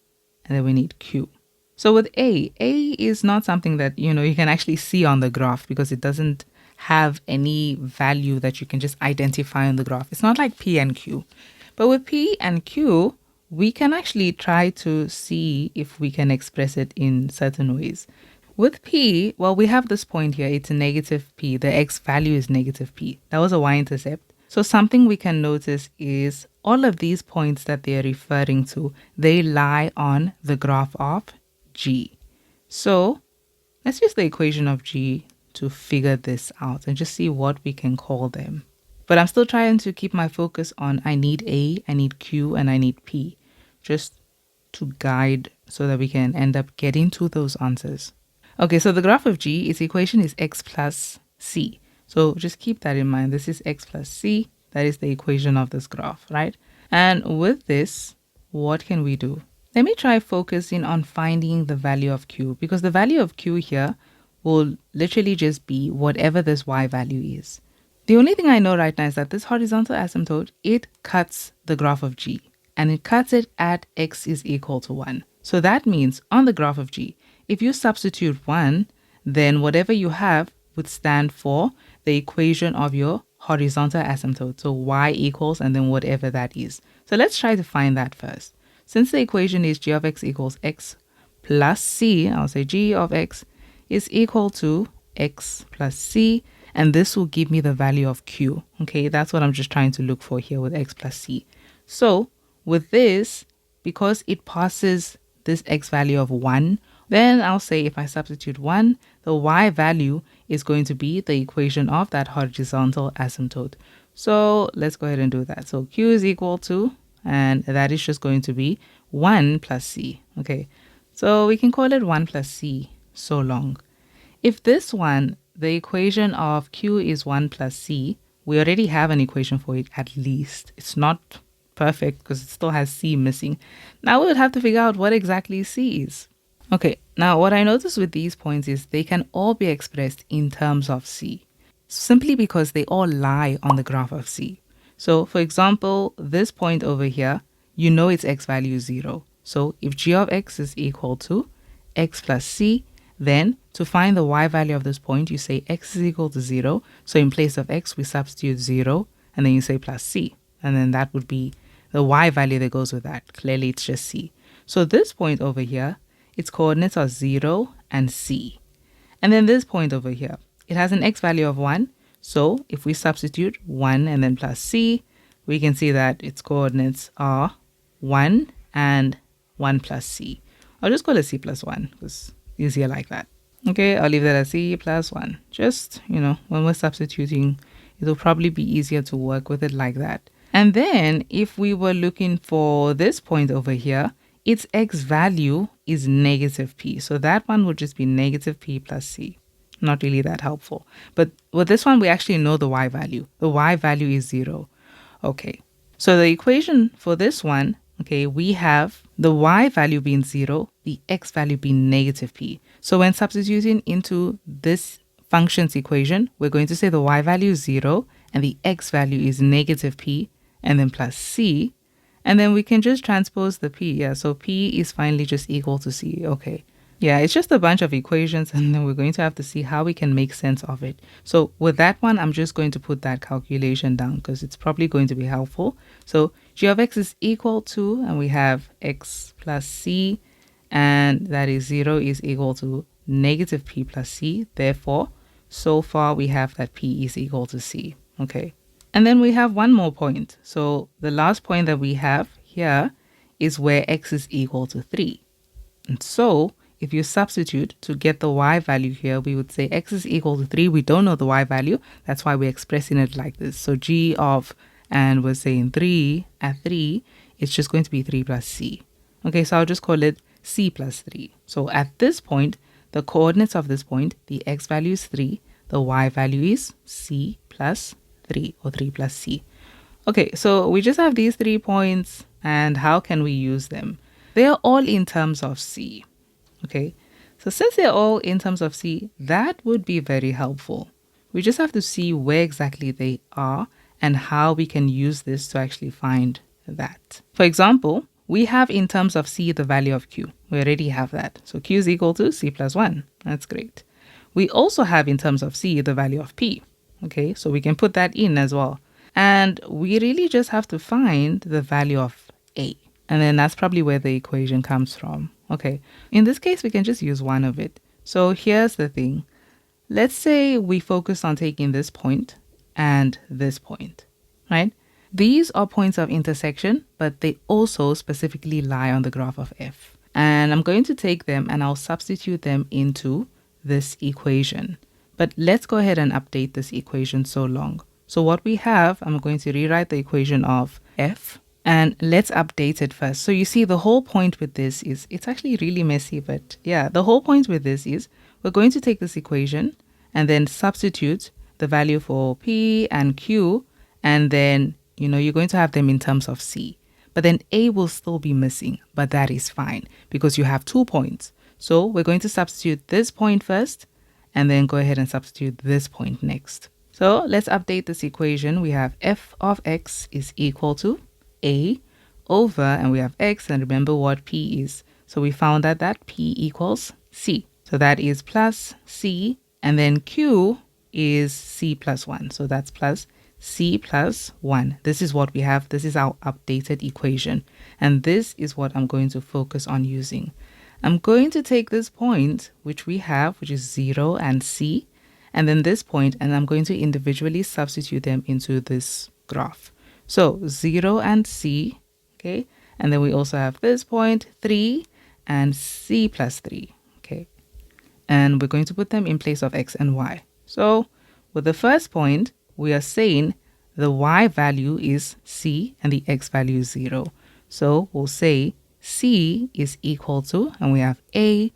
and then we need q. So with A is not something that, you can actually see on the graph because it doesn't have any value that you can just identify on the graph. It's not like P and Q. But with P and Q, we can actually try to see if we can express it in certain ways. With P, well, we have this point here. It's a negative P. The X value is negative P. That was a y-intercept. So something we can notice is all of these points that they're referring to, they lie on the graph of G. So let's use the equation of G to figure this out and just see what we can call them. But I'm still trying to keep my focus on I need A, I need Q, and I need P, just to guide so that we can end up getting to those answers. Okay, so the graph of G, its equation is x plus c. So just keep that in mind. This is x plus c. That is the equation of this graph, right? And with this, what can we do? Let me try focusing on finding the value of q, because the value of q here will literally just be whatever this y value is. The only thing I know right now is that this horizontal asymptote, it cuts the graph of G, and it cuts it at x is equal to 1. So that means on the graph of G, if you substitute 1, then whatever you have would stand for the equation of your horizontal asymptote. So y equals and then whatever that is. So let's try to find that first. Since the equation is g of x equals x plus c, I'll say g of x is equal to x plus c, and this will give me the value of q. Okay, that's what I'm just trying to look for here with x plus c. So with this, because it passes this x value of 1, then I'll say if I substitute 1, the y value is going to be the equation of that horizontal asymptote. So let's go ahead and do that. So q is equal to, and that is just going to be 1 plus c. Okay, so we can call it 1 plus c so long. If this one, the equation of q is 1 plus c, we already have an equation for it at least. It's not perfect because it still has c missing. Now we would have to figure out what exactly c is. Okay, now what I noticed with these points is they can all be expressed in terms of c, simply because they all lie on the graph of c. So for example, this point over here, you know its x value is 0. So if g of x is equal to x plus c, then to find the y value of this point, you say x is equal to 0. So in place of x, we substitute 0, and then you say plus c. And then that would be the y value that goes with that. Clearly, it's just c. So this point over here, its coordinates are 0 and c. And then this point over here, it has an x value of 1. So if we substitute 1 and then plus c, we can see that its coordinates are 1 and 1 plus c. I'll just call it c plus 1 because easier like that. Okay, I'll leave that as c plus 1. Just, when we're substituting, it'll probably be easier to work with it like that. And then if we were looking for this point over here, its x value is negative p. So that one would just be negative p plus c. Not really that helpful. But with this one, we actually know the y value. The y value is 0. Okay, so the equation for this one, okay, we have the y value being 0, the x value being negative p. So when substituting into this function's equation, we're going to say the y value is 0 and the x value is negative p and then plus c. And then we can just transpose the p. Yeah, so p is finally just equal to c. Okay. Yeah, it's just a bunch of equations, and then we're going to have to see how we can make sense of it. So with that one, I'm just going to put that calculation down because it's probably going to be helpful. So g of x is equal to, and we have x plus c, and that is 0 is equal to negative p plus c. Therefore, So far, we have that P is equal to C. Okay. And then we have one more point. So the last point that we have here is where X is equal to 3. And so if you substitute to get the Y value here, we would say X is equal to 3. We don't know the Y value. That's why we're expressing it like this. So G of, and we're saying 3 at 3, it's just going to be 3 plus C. Okay, so I'll just call it C plus 3. So at this point, the coordinates of this point, the X value is 3. The Y value is C plus 3 or 3 plus C. Okay, so we just have these 3 points, and how can we use them? They are all in terms of C. Okay, so since they're all in terms of C, that would be very helpful. We just have to see where exactly they are and how we can use this to actually find that. For example, we have in terms of C the value of Q. We already have that. So Q is equal to C plus 1. That's great. We also have in terms of C the value of P. Okay, so we can put that in as well. And we really just have to find the value of A. And then that's probably where the equation comes from. Okay, in this case, we can just use one of it. So here's the thing. Let's say we focus on taking this point and this point, right? These are points of intersection, but they also specifically lie on the graph of F. And I'm going to take them and I'll substitute them into this equation. But let's go ahead and update this equation so long. So what we have, I'm going to rewrite the equation of F. And let's update it first. So you see the whole point with this is, it's actually really messy, but yeah, the whole point with this is we're going to take this equation and then substitute the value for P and Q. And then, you're going to have them in terms of C. But then A will still be missing, but that is fine because you have 2 points. So we're going to substitute this point first and then go ahead and substitute this point next. So let's update this equation. We have F of X is equal to A over, and we have X, and remember what P is. So we found that P equals C. So that is plus C, and then Q is C plus 1. So that's plus C plus 1. This is what we have. This is our updated equation. And this is what I'm going to focus on using. I'm going to take this point, which we have, which is 0 and C, and then this point, and I'm going to individually substitute them into this graph. So 0 and C, okay? And then we also have this point, 3, and C plus 3, okay? And we're going to put them in place of X and Y. So with the first point, we are saying the Y value is C and the X value is 0. So we'll say C is equal to, and we have A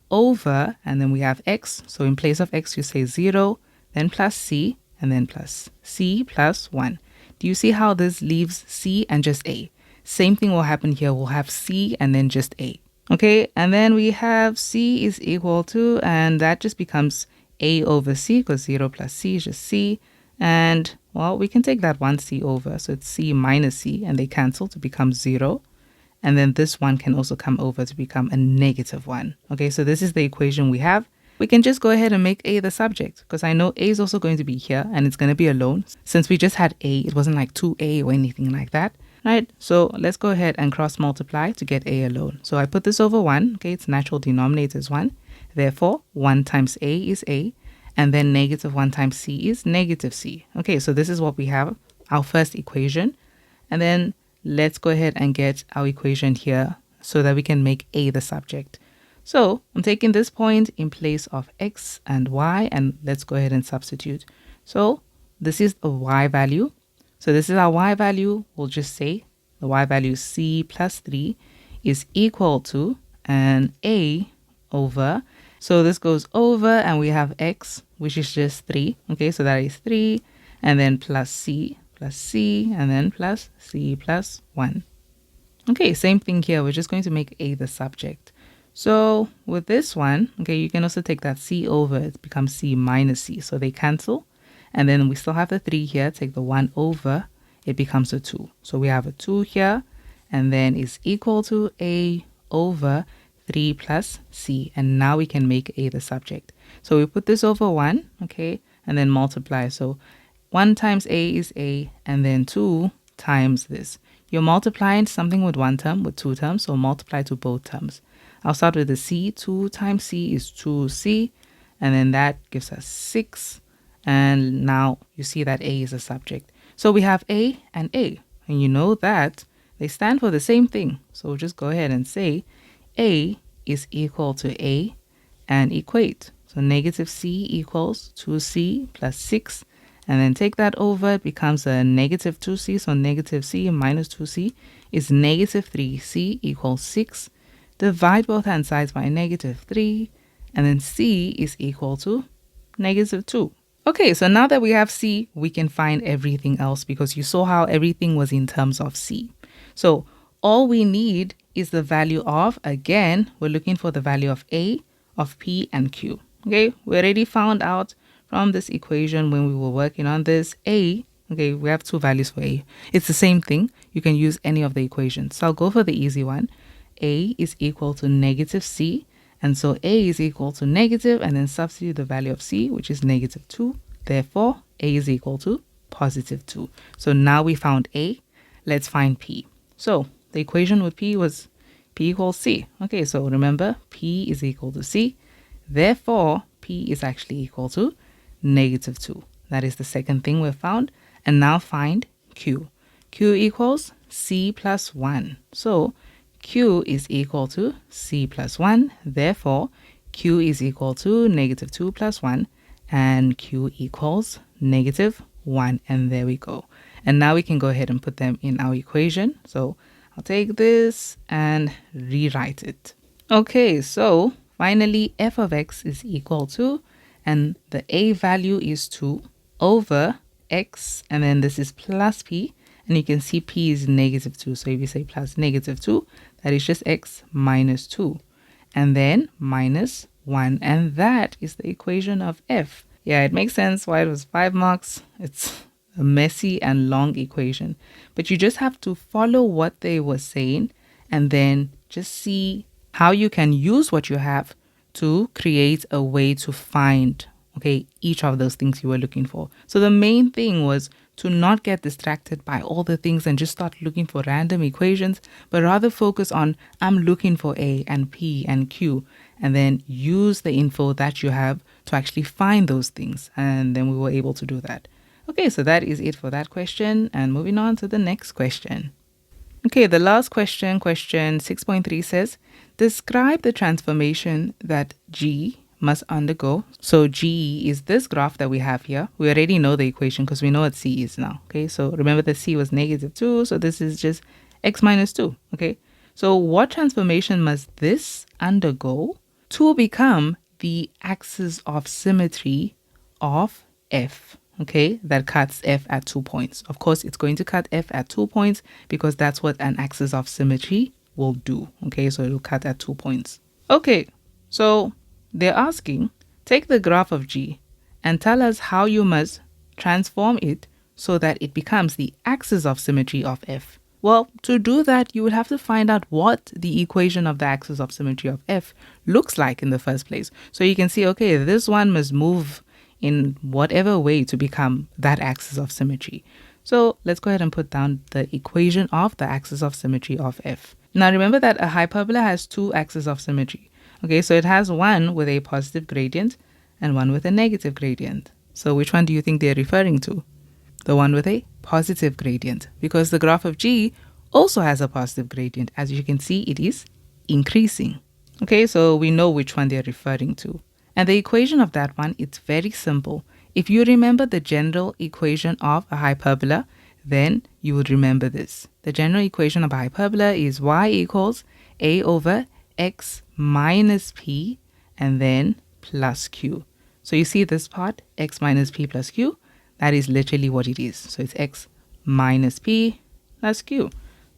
over, and then we have X. So in place of X, you say 0, then plus C, and then plus C plus 1. Do you see how this leaves C and just A? Same thing will happen here. We'll have C and then just A. Okay, and then we have C is equal to, and that just becomes A over C because 0 plus C is just C. And, well, we can take that one C over. So it's C minus C, and they cancel to become 0. And then this one can also come over to become a negative 1. Okay, so this is the equation we have. We can just go ahead and make A the subject because I know A is also going to be here and it's going to be alone. Since we just had A, it wasn't like 2A or anything like that, right? So let's go ahead and cross multiply to get A alone. So I put this over 1, okay, its natural denominator is 1. Therefore, 1 times A is A, and then negative 1 times C is negative C. Okay, so this is what we have, our first equation. And then let's go ahead and get our equation here so that we can make A the subject. So I'm taking this point in place of X and Y, and let's go ahead and substitute. So this is a Y value. So this is our Y value. We'll just say the Y value C plus 3 is equal to an A over. So this goes over and we have X, which is just 3. Okay, so that is 3, and then plus C, and then plus C plus 1. Okay, same thing here. We're just going to make A the subject. So with this one, okay, you can also take that C over. It becomes C minus C. So they cancel. And then we still have the 3 here. Take the 1 over. It becomes a 2. So we have a 2 here. And then it's equal to A over 3 plus C. And now we can make A the subject. So we put this over 1, okay, and then multiply. So 1 times A is A, and then 2 times this. You're multiplying something with one term, with 2 terms, so multiply to both terms. I'll start with the C. 2 times C is 2C, and then that gives us 6. And now you see that A is a subject. So we have A, and you know that they stand for the same thing. So we'll just go ahead and say A is equal to A and equate. So negative C equals 2C plus 6. And then take that over, it becomes a negative 2C. So negative C minus 2C is negative 3C equals 6. Divide both hand sides by negative 3. And then C is equal to negative 2. Okay, so now that we have C, we can find everything else because you saw how everything was in terms of C. So all we need is the value of, again, we're looking for the value of A, of P, and Q. Okay, we already found out from this equation when we were working on this, A, okay, we have two values for A. It's the same thing. You can use any of the equations. So I'll go for the easy one. A is equal to negative C. And so A is equal to negative, and then substitute the value of C, which is negative 2. Therefore, A is equal to positive 2. So now we found A. Let's find P. So the equation with P was P equals C. Okay, so remember, P is equal to C. Therefore, P is actually equal to negative 2. That is the second thing we've found. And now find Q. Q equals C plus 1. So Q is equal to C plus 1. Therefore, Q is equal to negative 2 plus 1. And Q equals negative 1. And there we go. And now we can go ahead and put them in our equation. So I'll take this and rewrite it. Okay, so finally, f of x is equal to, and the a value is 2 over x, and then this is plus p. And you can see p is negative 2. So if you say plus negative 2, that is just x minus 2. And then minus 1. And that is the equation of f. Yeah, it makes sense why it was 5 marks. It's a messy and long equation. But you just have to follow what they were saying and then just see how you can use what you have to create a way to find, okay, each of those things you were looking for. So the main thing was to not get distracted by all the things and just start looking for random equations, but rather focus on, I'm looking for A and P and Q, and then use the info that you have to actually find those things. And then we were able to do that. Okay, so that is it for that question. And moving on to the next question. Okay, the last question, question 6.3 says, describe the transformation that G must undergo. So G is this graph that we have here. We already know the equation because we know what C is now. Okay, so remember that C was negative 2. So this is just x minus 2. Okay, so what transformation must this undergo to become the axis of symmetry of F? Okay, that cuts F at 2 points. Of course, it's going to cut F at 2 points because that's what an axis of symmetry will do. Okay, so it'll cut at 2 points. Okay, so they're asking, take the graph of G and tell us how you must transform it so that it becomes the axis of symmetry of F. Well, to do that, you would have to find out what the equation of the axis of symmetry of F looks like in the first place. So you can see, okay, this one must move in whatever way to become that axis of symmetry. So let's go ahead and put down the equation of the axis of symmetry of F. Now remember that a hyperbola has two axes of symmetry. Okay, so it has one with a positive gradient and one with a negative gradient. So which one do you think they're referring to? The one with a positive gradient, because the graph of G also has a positive gradient. As you can see, it is increasing. Okay, so we know which one they're referring to. And the equation of that one, it's very simple. If you remember the general equation of a hyperbola, then you would remember this. The general equation of a hyperbola is y equals a over x minus p and then plus q. So you see this part, x minus p plus q, that is literally what it is. So it's x minus p plus q.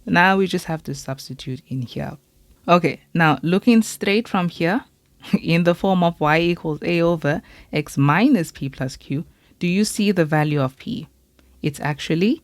Now we just have to substitute in here. Okay, now looking straight from here, in the form of y equals a over x minus p plus q, do you see the value of p? It's actually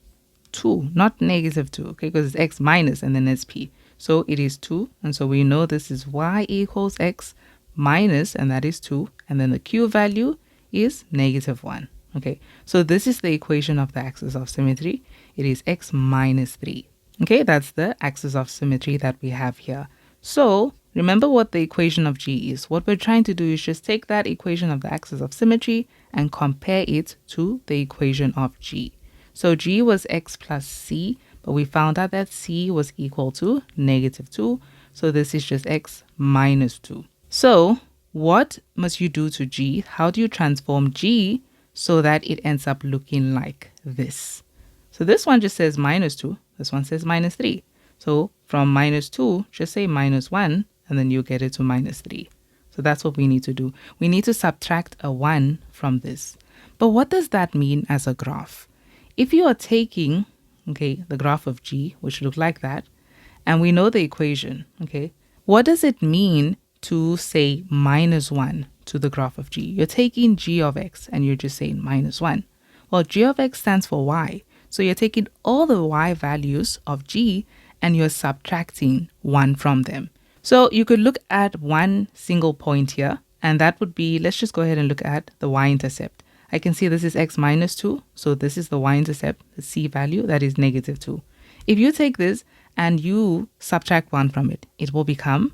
2, not negative 2, okay, because it's x minus and then it's p. So it is 2, and so we know this is y equals x minus, and that is 2, and then the q value is negative 1. Okay, so this is the equation of the axis of symmetry. It is x minus 3. Okay, that's the axis of symmetry that we have here. So remember what the equation of G is. What we're trying to do is just take that equation of the axis of symmetry and compare it to the equation of G. So G was x plus c, but we found out that c was equal to -2. So this is just x minus 2. So what must you do to G? How do you transform G so that it ends up looking like this? So this one just says -2. This one says -3. So from -2, just say -1, and then you get it to -3. So that's what we need to do. We need to subtract a 1 from this. But what does that mean as a graph? If you are taking, okay, the graph of G, which look like that, and we know the equation, okay, what does it mean to say -1 to the graph of G? You're taking G of x and you're just saying -1. Well, G of x stands for y. So you're taking all the y values of G and you're subtracting 1 from them. So you could look at one single point here, and that would be, let's just go ahead and look at the y-intercept. I can see this is x minus 2, so this is the y-intercept, the c value, that is -2. If you take this and you subtract 1 from it, it will become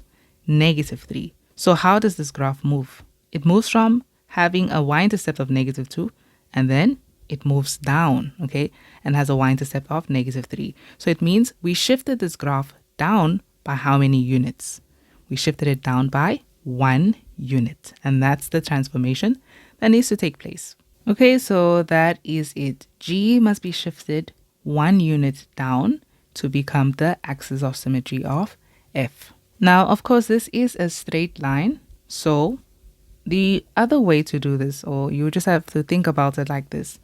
-3. So how does this graph move? It moves from having a y-intercept of -2, and then it moves down, okay, and has a y-intercept of -3. So it means we shifted this graph down by how many units? We shifted it down by 1 unit, and that's the transformation that needs to take place. Okay, so that is it. G must be shifted 1 unit down to become the axis of symmetry of F. Now, of course, this is a straight line, so the other way to do this, or you just have to think about it like this,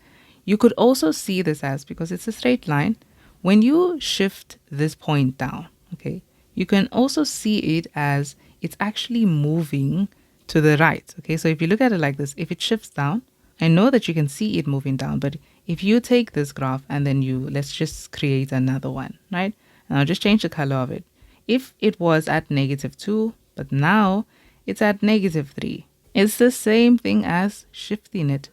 you could also see this as, because it's a straight line, when you shift this point down, okay, you can also see it as it's actually moving to the right. Okay, so if you look at it like this, if it shifts down, I know that you can see it moving down, but if you take this graph and then let's just create another one, right? And I'll just change the color of it. If it was at -2, but now it's at -3, it's the same thing as shifting it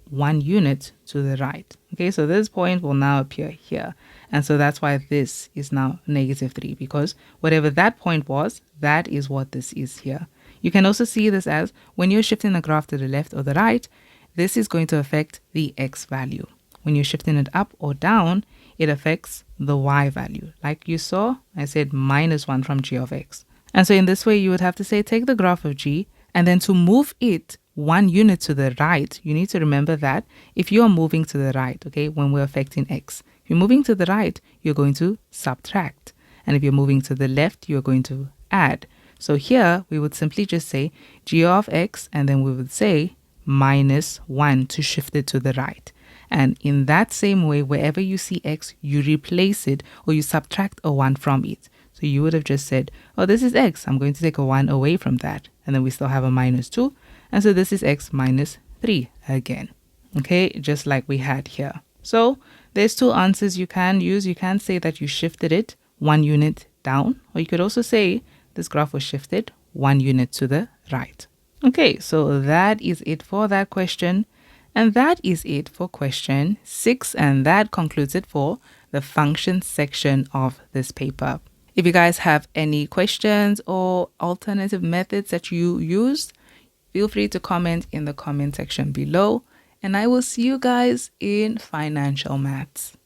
1 unit to the right. Okay, so this point will now appear here. And so that's why this is now -3, because whatever that point was, that is what this is here. You can also see this as when you're shifting the graph to the left or the right, this is going to affect the x value. When you're shifting it up or down, it affects the y value. Like you saw, I said -1 from g of x. And so in this way, you would have to say, take the graph of g, and then to move it 1 unit to the right, you need to remember that if you are moving to the right, okay, when we're affecting x, if you're moving to the right, you're going to subtract. And if you're moving to the left, you're going to add. So here, we would simply just say g of x, and then we would say -1 to shift it to the right. And in that same way, wherever you see x, you replace it or you subtract a 1 from it. So you would have just said, oh, this is x. I'm going to take a 1 away from that. And then we still have a -2. And so this is x minus 3 again. Okay, just like we had here. So there's 2 answers you can use. You can say that you shifted it 1 unit down, or you could also say this graph was shifted 1 unit to the right. Okay, so that is it for that question. And that is it for question 6. And that concludes it for the function section of this paper. If you guys have any questions or alternative methods that you used, feel free to comment in the comment section below. And I will see you guys in financial maths.